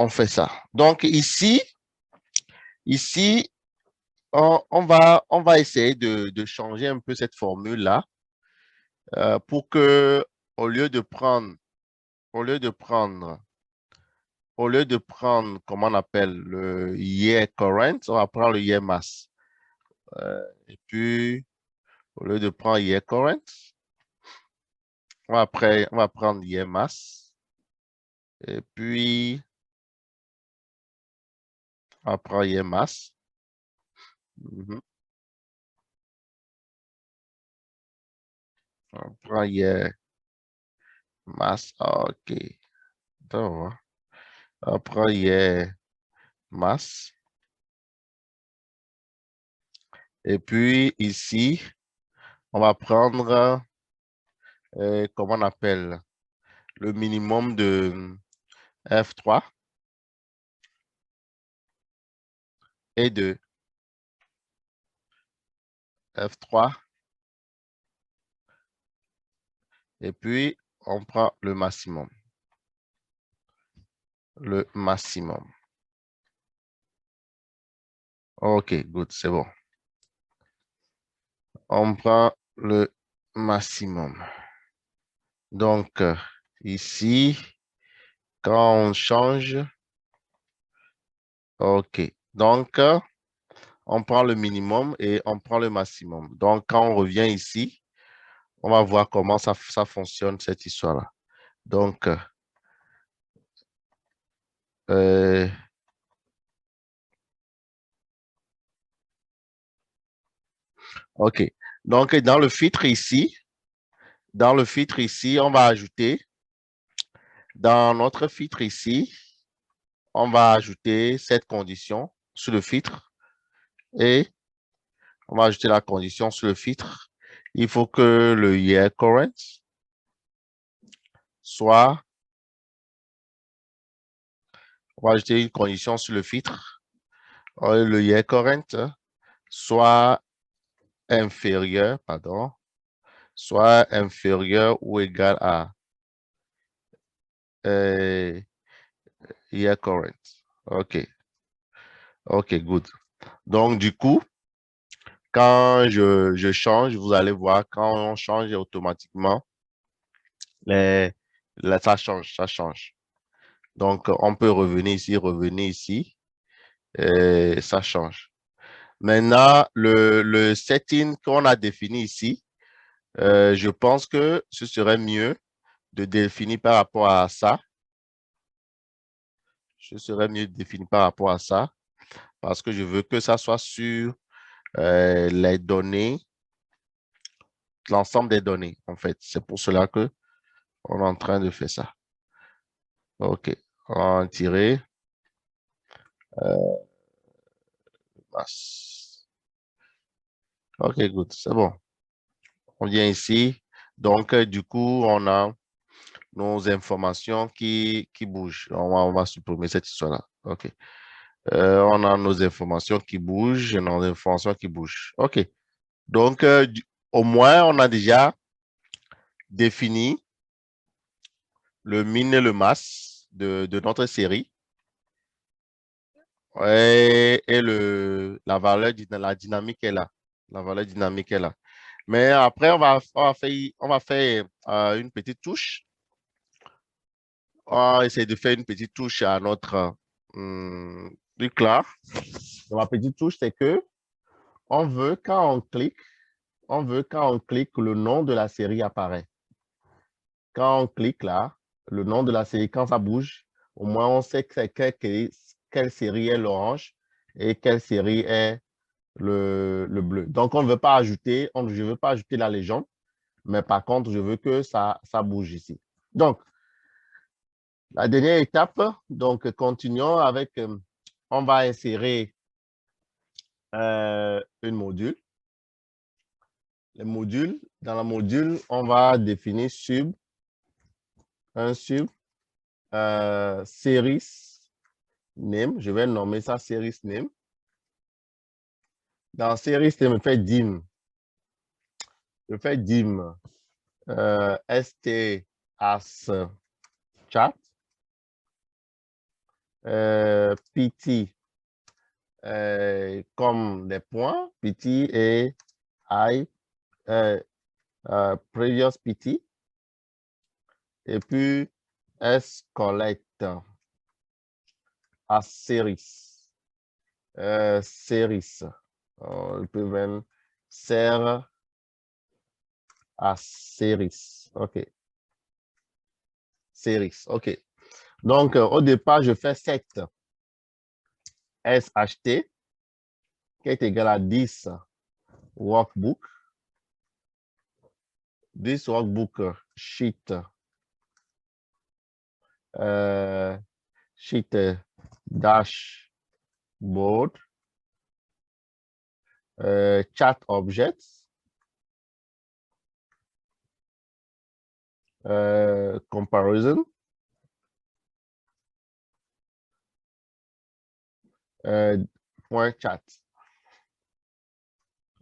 on fait ça. Donc, ici, on va essayer de changer un peu cette formule-là pour que, au lieu de prendre, au lieu de prendre, au lieu de prendre, comment on appelle, le year current, on va prendre le year mass. Et puis, au lieu de prendre year current, on va prendre year mass. Et puis, on va prendre year mass. Mhm. On prend year mass. OK. D'accord. On prend year mass. Et puis, ici, on va prendre, comment on appelle, le minimum de F3 et de F3. Et puis, on prend le maximum. Le maximum. OK, good, c'est bon. On prend le maximum. Donc, ici, quand on change, OK. Donc, on prend le minimum et on prend le maximum. Donc, quand on revient ici, on va voir comment ça fonctionne, cette histoire-là. Donc, OK. Donc, dans le filtre ici, on va ajouter, dans notre filtre ici, on va ajouter cette condition sur le filtre et on va ajouter la condition sur le filtre. Il faut que le year current soit, on va ajouter une condition sur le filtre. Le year current soit inférieur, pardon, soit inférieur ou égal à euh, year current. OK. OK, good. Donc, du coup, quand je change, vous allez voir, quand on change automatiquement, les, ça change, ça change. Donc, on peut revenir ici, Et ça change. Maintenant, le setting qu'on a défini ici, je pense que ce serait mieux de définir par rapport à ça. Ce serait mieux de définir par rapport à ça parce que je veux que ça soit sur les données, l'ensemble des données, en fait. C'est pour cela que on est en train de faire ça. OK. On va en tirer. OK, good. C'est bon. On vient ici. Donc, du coup, on a nos informations qui bougent. On va supprimer cette histoire-là. OK. On a nos informations qui bougent, nos informations qui bougent. OK. Donc, au moins, on a déjà défini le min et le mass de notre série et la valeur, la dynamique est là. La valeur dynamique est là. Mais après, on va faire une petite touche. On va essayer de faire une petite touche à notre truc là. Donc, la petite touche, c'est que on veut quand on clique, le nom de la série apparaît. Quand on clique là, le nom de la série, quand ça bouge, au moins on sait que quelle série est l'orange et quelle série est le bleu. Donc, on ne veut pas ajouter, je ne veux pas ajouter la légende, mais par contre, je veux que ça bouge ici. Donc, la dernière étape, donc continuons avec, on va insérer un module. Les modules, dans le module, on va définir un sub, series name. Je vais nommer ça series name. Dans series name, je fais dim. Je fais dim st as chat, pt comme des points, pt et i, previous pt, et puis s collect as series, series. On peut même ser à series. OK. Series. OK. Donc, au départ, je fais set SHT qui est égal à 10 workbook. 10 workbook sheet. Sheet dashboard. Chat objects. Comparison. Point chat.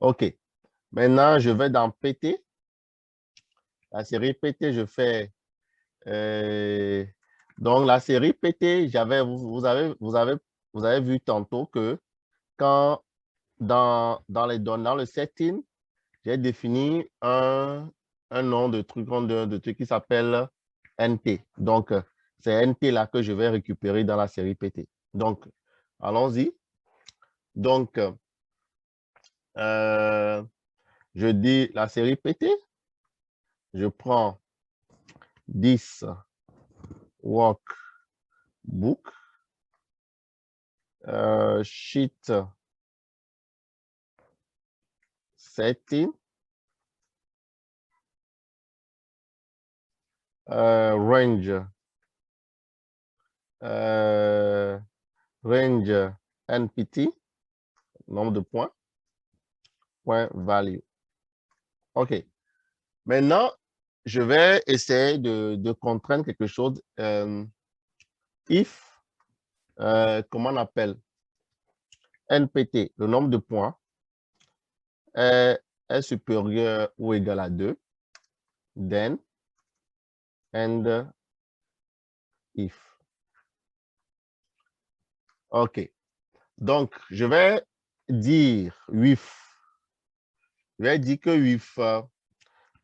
OK. Maintenant, je vais dans PT. La série PT, je fais... donc, la série PT, vous avez vu tantôt que quand dans le setting, j'ai défini un nom de truc, de truc qui s'appelle NP. Donc, c'est NP là que je vais récupérer dans la série PT. Donc, allons-y. Donc, je dis la série PT. Je prends 10 workbook, sheet setting, range, range NPT, nombre de points, point value. OK. Maintenant, je vais essayer de contraindre quelque chose. If, comment on appelle, NPT, le nombre de points, est supérieur ou égal à 2, then, and if. OK. Donc, je vais dire if. Je vais dire que if,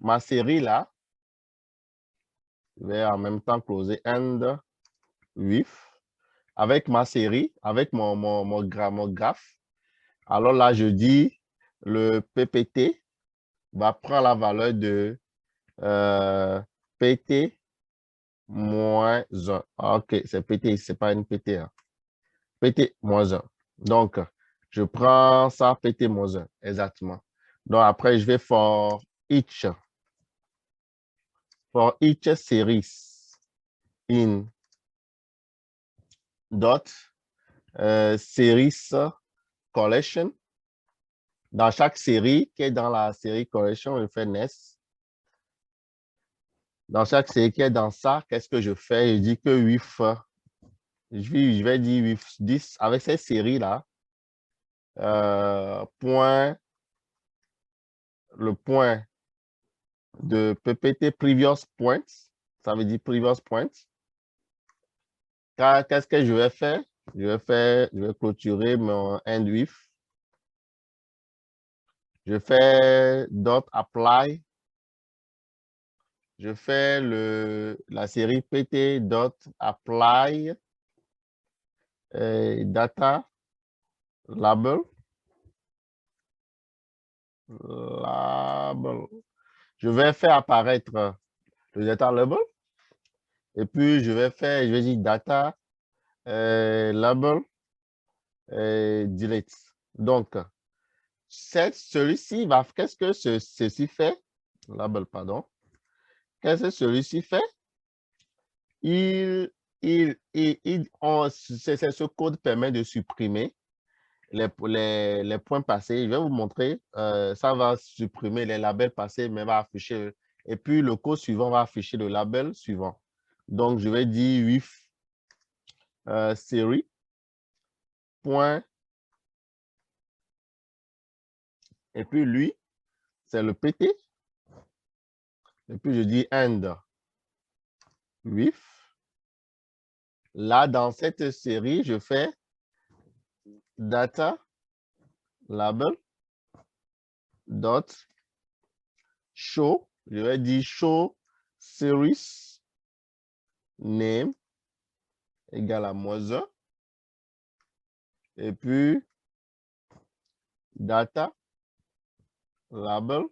ma série là, je vais en même temps closer and with. avec ma série, avec mon graphe. Alors là, je dis le PPT va prendre la valeur de PT moins 1. OK, c'est PT, c'est pas une PT. Hein. PT moins 1. Donc, je prends ça, PT moins 1, exactement. Donc, après, je vais for each series in dot series collection. Dans chaque série qui est dans la série collection, je fais NES. Dans chaque série qui est dans ça, qu'est-ce que je fais? Je dis que with, je vais dire with 10 avec cette série-là. Le point de PPT previous points, ça veut dire previous points. Qu'est-ce que je vais faire? Je vais clôturer mon end with. Je fais dot apply. Je fais la série pt dot apply data label. Je vais faire apparaître le data label. Et puis, je vais dire data label delete. Donc, celui-ci va, qu'est-ce que ceci fait? Label, pardon. Qu'est-ce que celui-ci fait? Ce code permet de supprimer les points passés. Je vais vous montrer. Ça va supprimer les labels passés, mais va afficher. Et puis, le code suivant va afficher le label suivant. Donc, je vais dire with série. Point. Et puis, lui, c'est le PT. Et puis, je dis end with. Là, dans cette série, je fais data label dot show. Je vais dire show series name égale à -1. Et puis, data label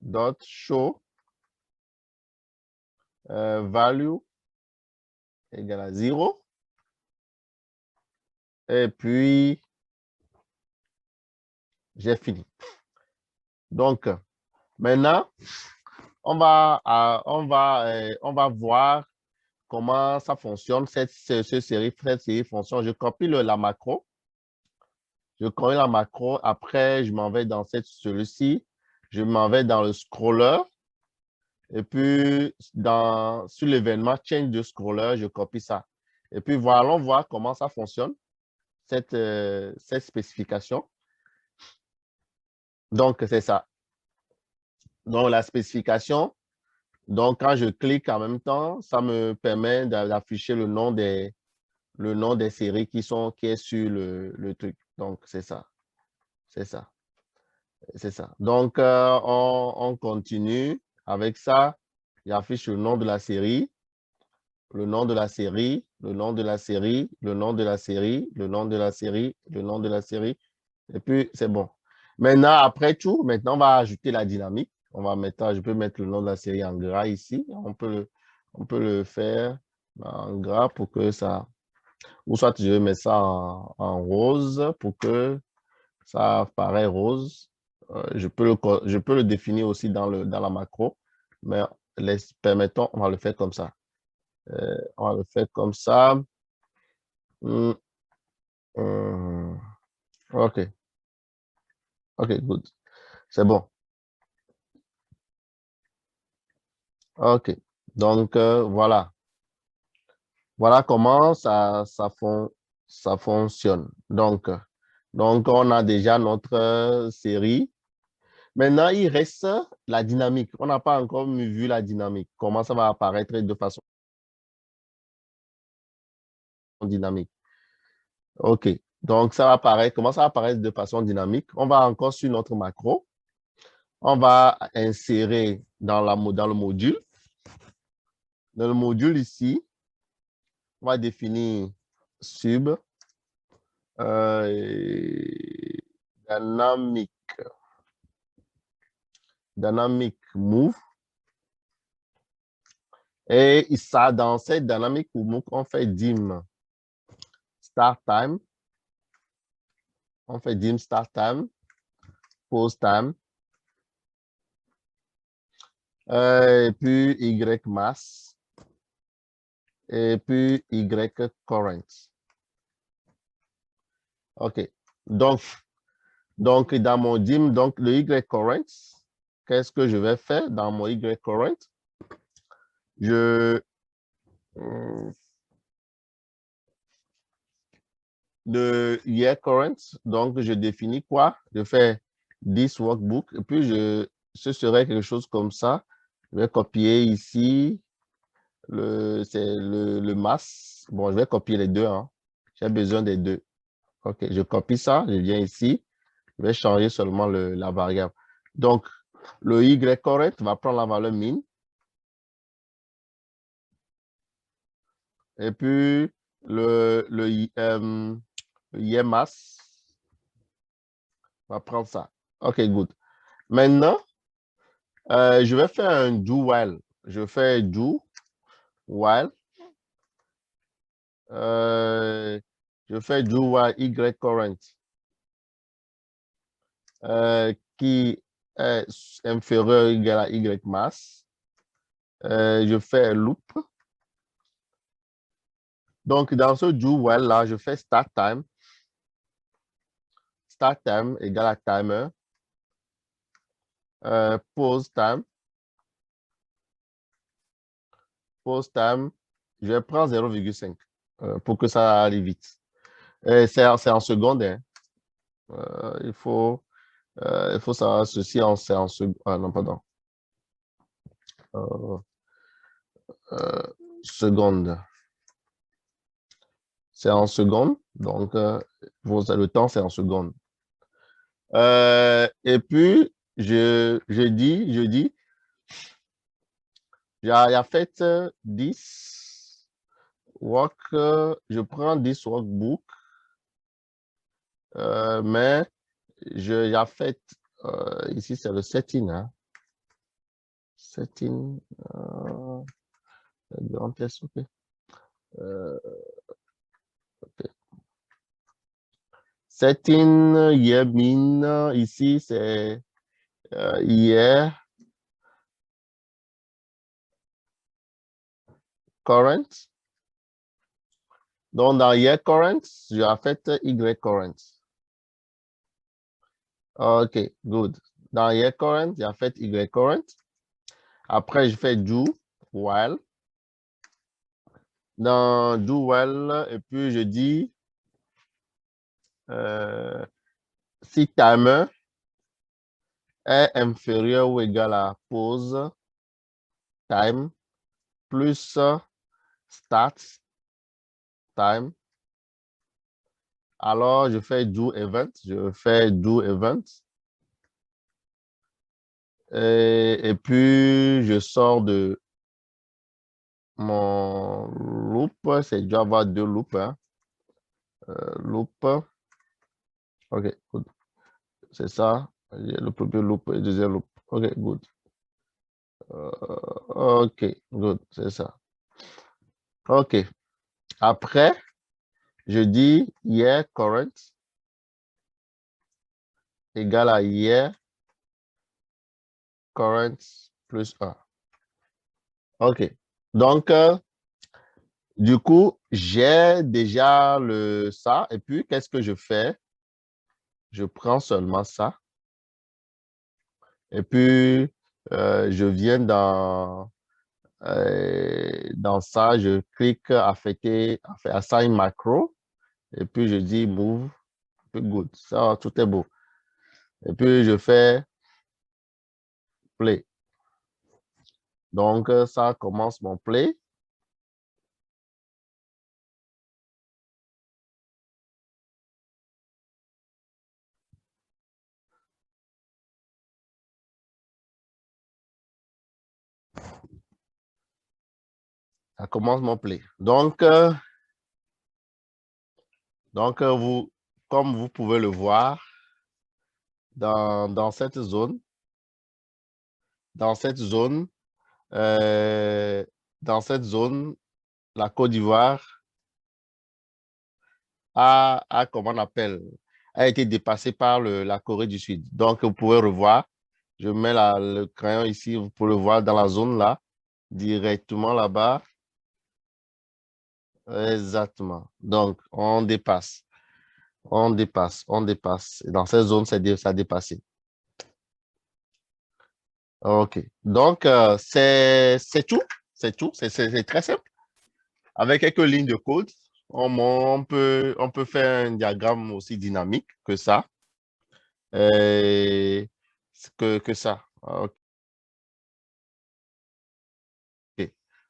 dot show value égale à 0. Et puis, j'ai fini. Donc, maintenant, on va voir comment ça fonctionne, cette série fonctionne. Je copie la macro. Je copie la macro. Après, je m'en vais dans celui-ci. Je m'en vais dans le scroller. Et puis, sur l'événement change de scroller, je copie ça. Et puis, allons voir comment ça fonctionne, cette spécification. Donc, c'est ça. Donc, la spécification, donc quand je clique en même temps, ça me permet d'afficher le nom des séries qui est sur le truc. Donc, c'est ça. C'est ça. C'est ça. Donc, on continue avec ça. J'affiche le nom de la série, le nom de la série, le nom de la série, le nom de la série, le nom de la série, le nom de la série. Et puis, c'est bon. Maintenant, après tout, maintenant, on va ajouter la dynamique. Je peux mettre le nom de la série en gras ici. On peut le faire en gras pour que ça... Ou soit je vais mettre ça en rose pour que ça paraît rose. Je peux le définir aussi dans la macro, mais permettons, on va le faire comme ça. On va le faire comme ça. OK. OK, good. C'est bon. OK. Donc, voilà. Voilà comment ça fonctionne. Donc, on a déjà notre série. Maintenant, il reste la dynamique. On n'a pas encore vu la dynamique. Comment ça va apparaître de façon dynamique. OK. Donc, comment ça va apparaître de façon dynamique? On va encore sur notre macro. On va insérer dans le module. Dans le module ici, On va définir sub dynamic, dynamic move. Et ça, dans cette dynamic move, on fait dim start time. On fait dim start time, pause time. Et puis Y mass. Et puis Y current. OK. Donc dans mon dim, donc le Y current, qu'est-ce que je vais faire dans mon Y current? Le Y current, donc je définis quoi? Je fais this workbook et puis ce serait quelque chose comme ça. Je vais copier ici, c'est le mass. Bon, je vais copier les deux, hein. J'ai besoin des deux. OK, je copie ça, je viens ici. Je vais changer seulement la variable. Donc, le Y correct va prendre la valeur min. Et puis, le Y mass va prendre ça. OK, good. Maintenant, je vais faire un do while. Je fais do while. Je fais do while Y current qui est inférieur ou égal à Y mass. Je fais un loop. Donc, dans ce do while là, je fais start time. Start time égale à timer. Pause time. Pause time, je vais prendre 0,5 pour que ça aille vite. C'est en secondes. Hein. Il faut savoir ceci c'est en secondes. Ah non, pardon. Secondes. C'est en secondes. Donc, le temps, c'est en secondes. Et puis, je dis, j'ai fait 10 work, je prends 10 workbook, mais j'ai fait, ici c'est le setting, hein. Setting, grande pièce, ok. Ok. Setting, year min, ici c'est year current. Donc dans year current, j'ai fait Y current. Ok, good. Dans year current, j'ai fait Y current. Après, je fais do while. Dans do while, et puis je dis si timer est inférieur ou égal à pause time plus start time, alors je fais do event. Je fais do event. Et puis, je sors de mon loop. C'est dû avoir deux loops. Hein. Loop. OK, good. C'est ça. Il y a le premier loop et le deuxième loop. OK, good. OK, good. C'est ça. OK. Après, je dis year current égale à year current plus 1. OK. Donc, du coup, j'ai déjà ça. Et puis, qu'est-ce que je fais? Je prends seulement ça. Et puis, je viens dans ça, je clique affecter, assign macro. Et puis, je dis move. Good. Ça, tout est beau. Et puis, je fais play. Donc, ça commence mon play. Ça commence mon play. Donc, Donc, comme vous pouvez le voir, dans dans cette zone, euh, dans cette zone, la Côte d'Ivoire comment on appelle, a été dépassée par la Corée du Sud. Donc, vous pouvez revoir, je mets le crayon ici, vous pouvez le voir dans la zone là, directement là-bas. Exactement. Donc, on dépasse. Et dans cette zone, ça a dépassé. OK. Donc, c'est tout. C'est tout. C'est très simple. Avec quelques lignes de code, on peut faire un diagramme aussi dynamique que ça. euh, que ça. OK.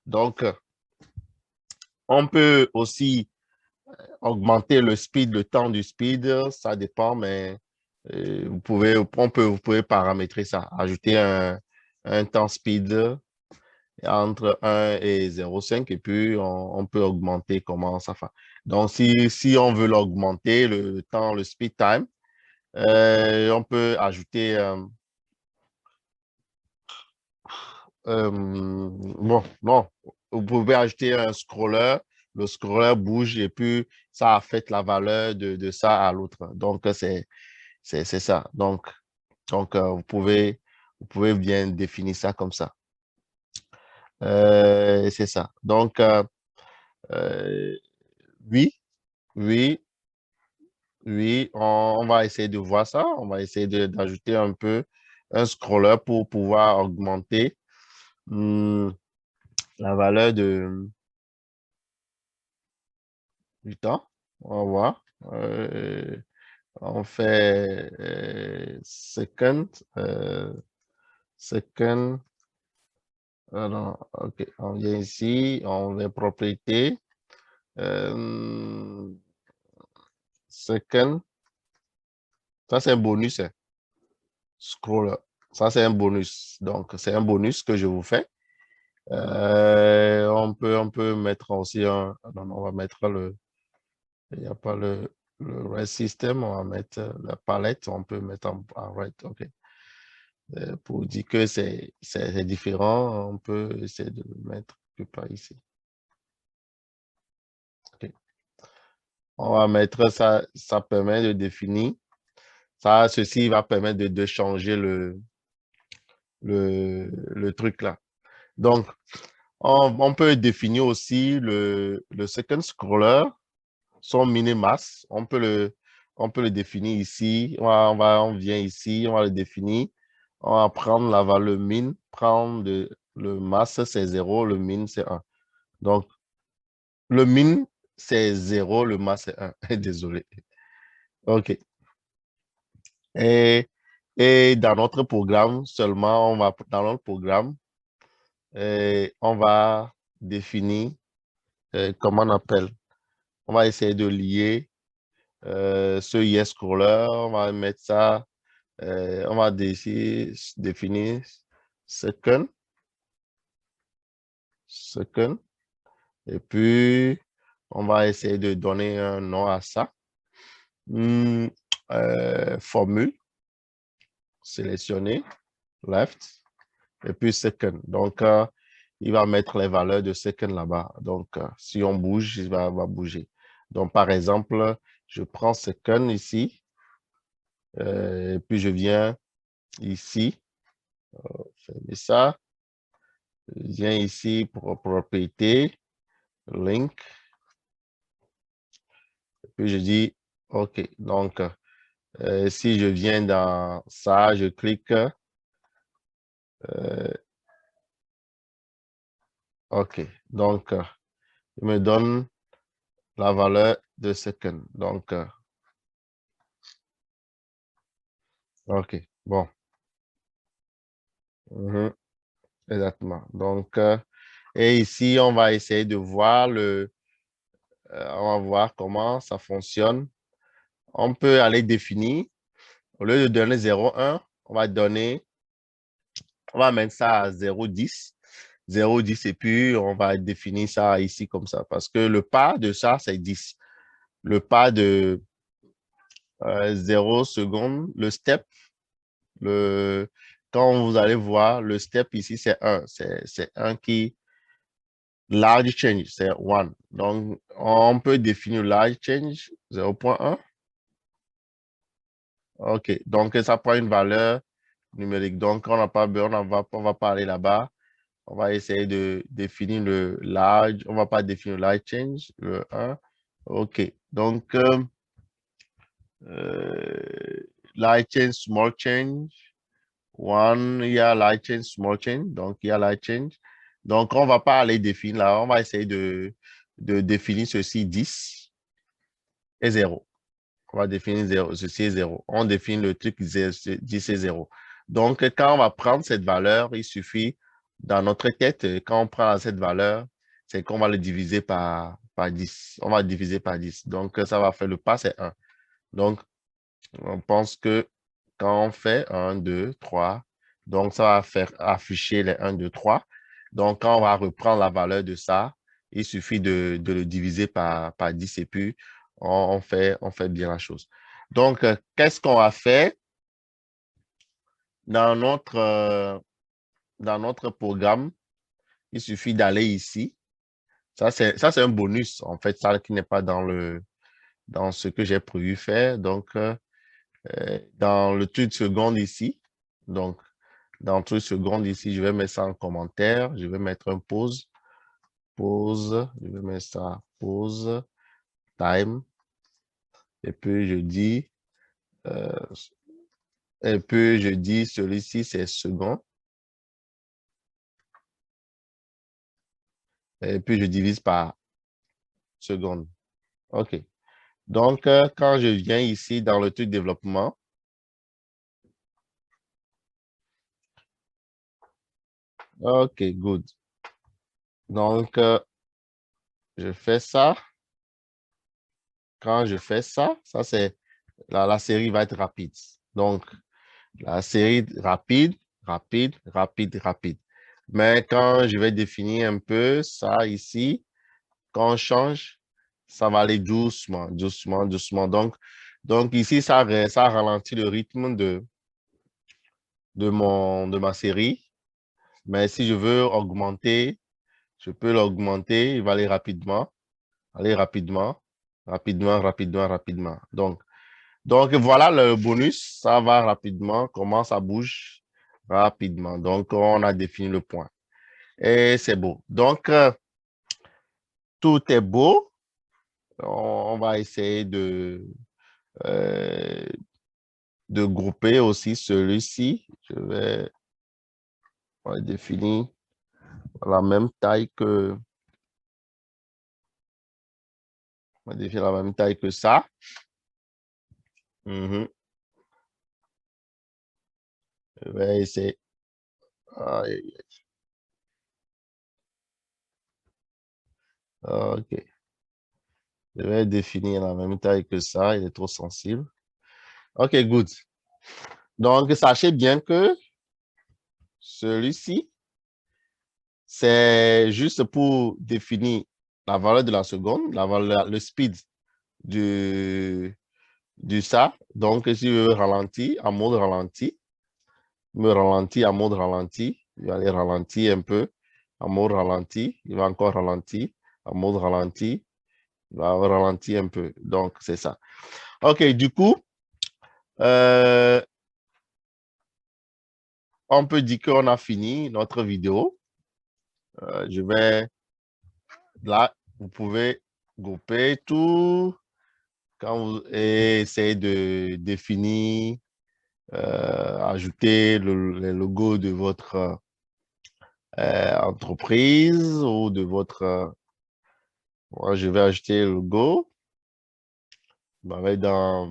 Donc, on peut aussi augmenter le speed, le temps du speed. Ça dépend, mais vous pouvez paramétrer ça. Ajouter un temps speed entre 1 et 0,5 et puis on peut augmenter comment ça fait. Donc, si on veut l'augmenter, le temps, le speed time, on peut ajouter, bon, non, vous pouvez ajouter un scroller, le scroller bouge et puis ça affecte la valeur de ça à l'autre. Donc, c'est ça. Donc vous pouvez bien définir ça comme ça. C'est ça. Donc, euh, oui, oui, oui, on va essayer de voir ça. On va essayer d'ajouter un peu un scroller pour pouvoir augmenter hum, la valeur du temps. On va voir. On fait second. Alors, OK. On vient ici, on vient propriété. Euh, second. Ça, c'est un bonus, hein. Scroller. Ça, c'est un bonus. Donc, c'est un bonus que je vous fais. On peut mettre aussi non, non, on va mettre il n'y a pas le rest system, on va mettre la palette, on peut mettre en right, OK. Pour dire que c'est différent, on peut essayer de le mettre quelque part ici. OK. On va mettre ça, ça permet de définir. Ça, ceci va permettre de changer le truc là. Donc, on peut définir aussi le second scroller, son minimax. On peut le définir ici. On vient ici, on va le définir. On va prendre la valeur min, le max, c'est 0, le min, c'est 1. Donc, le min, c'est 0, le max, c'est 1. Désolé. OK. Et, et dans notre programme, seulement, dans notre programme, on va définir, comment on appelle, on va essayer de lier ce yes scroller, on va mettre ça, on va définir second, second, et puis on va essayer de donner un nom à ça. Formule, sélectionner, left, et puis second. Donc, il va mettre les valeurs de second là-bas. Donc, si on bouge, va bouger. Donc, par exemple, je prends second ici, et puis je viens ici, fermer ça. Je viens ici pour propriété, link, et puis je dis OK. Donc, si je viens dans ça, je clique, OK. Donc, il me donne la valeur de second. Donc, OK. Bon. Mhm. Exactement. Donc, et ici, on va essayer de voir on va voir comment ça fonctionne. On peut aller définir, au lieu de donner 0,1, on va mettre ça à 0,10. 0,10 et puis on va définir ça ici comme ça parce que le pas de ça, c'est 10. le pas de 0 secondes, le step, quand vous allez voir, le step ici, c'est 1. C'est 1 qui, large change, c'est 1. Donc, on peut définir large change 0,1. OK. Donc, ça prend une valeur numérique. Donc, on n'a pas besoin, on va pas aller là-bas. On va essayer de définir le large. On ne va pas définir le large change, le 1. OK. Donc, large change, small change. One, il y a large change, small change. Donc, il y a large change. Donc, on ne va pas aller définir là. On va essayer de définir ceci 10 et 0. On va définir 0, ceci est 0. On définit le truc 10 et 0. Donc, quand on va prendre cette valeur, il suffit, dans notre tête, quand on prend cette valeur, c'est qu'on va le diviser par 10. On va diviser par 10. Donc, ça va faire le pas, c'est 1. Donc, on pense que quand on fait 1, 2, 3, donc ça va faire afficher les 1, 2, 3. Donc, quand on va reprendre la valeur de ça, il suffit de le diviser par 10 et puis on fait bien la chose. Donc, qu'est-ce qu'on va faire dans notre programme? Il suffit d'aller ici. Ça, c'est un bonus, en fait, ça qui n'est pas dans ce que j'ai prévu faire. Donc, dans le truc seconde ici, donc, dans le truc seconde ici, je vais mettre ça en commentaire. Je vais mettre un pause. Pause. Je vais mettre ça pause. Time. Et puis, euh, je dis celui-ci, c'est second. Et puis, je divise par seconde. OK. Donc, quand je viens ici dans le truc développement, OK, good. Donc, je fais ça. Quand je fais ça, c'est la série va être rapide. Donc, la série rapide, rapide, rapide, rapide. Mais quand je vais définir un peu ça ici, quand on change, ça va aller doucement, doucement, doucement. Donc ici, ça ralentit le rythme de ma série. Mais si je veux augmenter, je peux l'augmenter. Il va aller rapidement, rapidement, rapidement, rapidement. Donc voilà le bonus. Ça va rapidement. Comment ça bouge rapidement. Donc, on a défini le point. Et c'est beau. Donc, tout est beau. On va essayer euh, de grouper aussi celui-ci. On va définir la même taille que, on va définir la même taille que ça. Mhm. Je vais essayer. Aïe, OK. Je vais définir la même taille que ça. Il est trop sensible. OK, good. Donc, sachez bien que celui-ci, c'est juste pour définir la valeur de la seconde, le speed du, du ça. Donc, si je veux ralentir, en mode ralenti, me ralentir en mode ralenti, il va aller ralentir un peu, en mode ralenti, il va encore ralentir, en mode ralenti, il va ralentir un peu. Donc, c'est ça. OK, du coup, euh, on peut dire qu'on a fini notre vidéo. Je vais, là, vous pouvez grouper tout quand vous essayez de définir, ajouter le logo de votre entreprise ou de votre... moi, je vais ajouter le logo. Je vais dans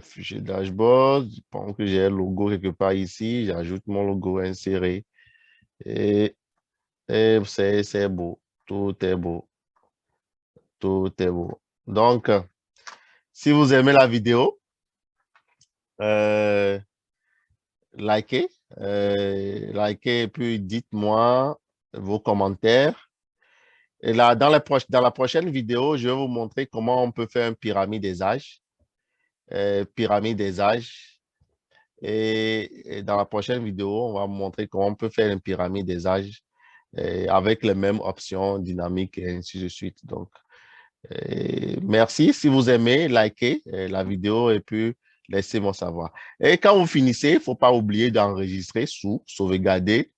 fichier dashboard. Pendant que j'ai le logo quelque part ici, j'ajoute mon logo inséré. Et, et c'est beau. Tout est beau. Tout est beau. Donc, si vous aimez la vidéo, euh, likez, likez et puis dites-moi vos commentaires. Et là, dans la prochaine vidéo, je vais vous montrer comment on peut faire une pyramide des âges. Pyramide des âges. Et dans la prochaine vidéo, on va vous montrer comment on peut faire une pyramide des âges avec les mêmes options dynamiques et ainsi de suite. Donc, merci. Si vous aimez, likez la vidéo et puis laissez-moi savoir. Et quand vous finissez, il ne faut pas oublier d'enregistrer sous, sauvegarder.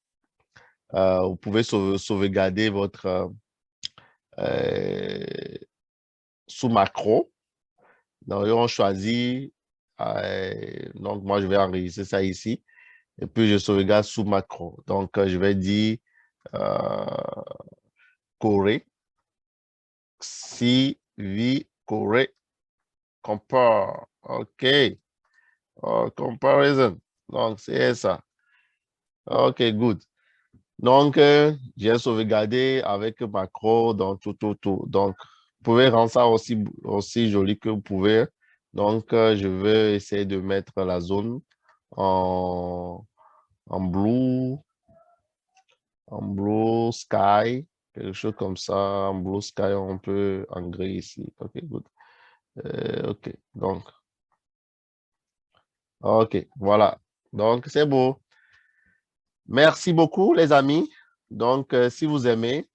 Vous pouvez sauvegarder votre euh, sous macro. Donc, on choisit. Donc, moi, je vais enregistrer ça ici. Et puis, je sauvegarde sous macro. Donc, je vais dire euh, Corée. Si, vi, Corée. Compare. OK. Oh, comparison. Donc, c'est ça. OK, good. Donc, j'ai sauvegardé avec macro, donc tout. Donc, vous pouvez rendre ça aussi joli que vous pouvez. Donc, je vais essayer de mettre la zone en, en blue sky, quelque chose comme ça. En blue sky, on peut en gris ici. OK, good. OK, donc, OK, voilà. Donc, c'est beau. Merci beaucoup, les amis. Donc, si vous aimez,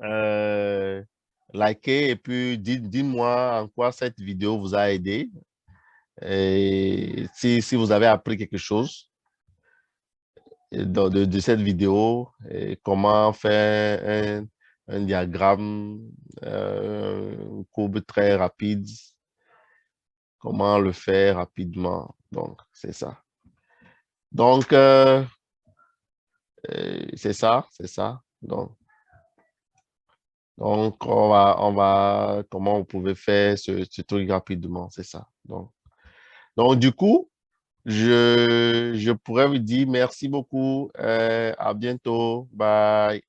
euh, likez et puis dites-moi en quoi cette vidéo vous a aidé. Et si vous avez appris quelque chose de cette vidéo, et comment faire un diagramme, une courbe très rapide, comment le faire rapidement. Donc, c'est ça. Donc, c'est ça. Donc, comment vous pouvez faire ce truc rapidement, c'est ça. Donc, du coup, je pourrais vous dire merci beaucoup. À bientôt. Bye.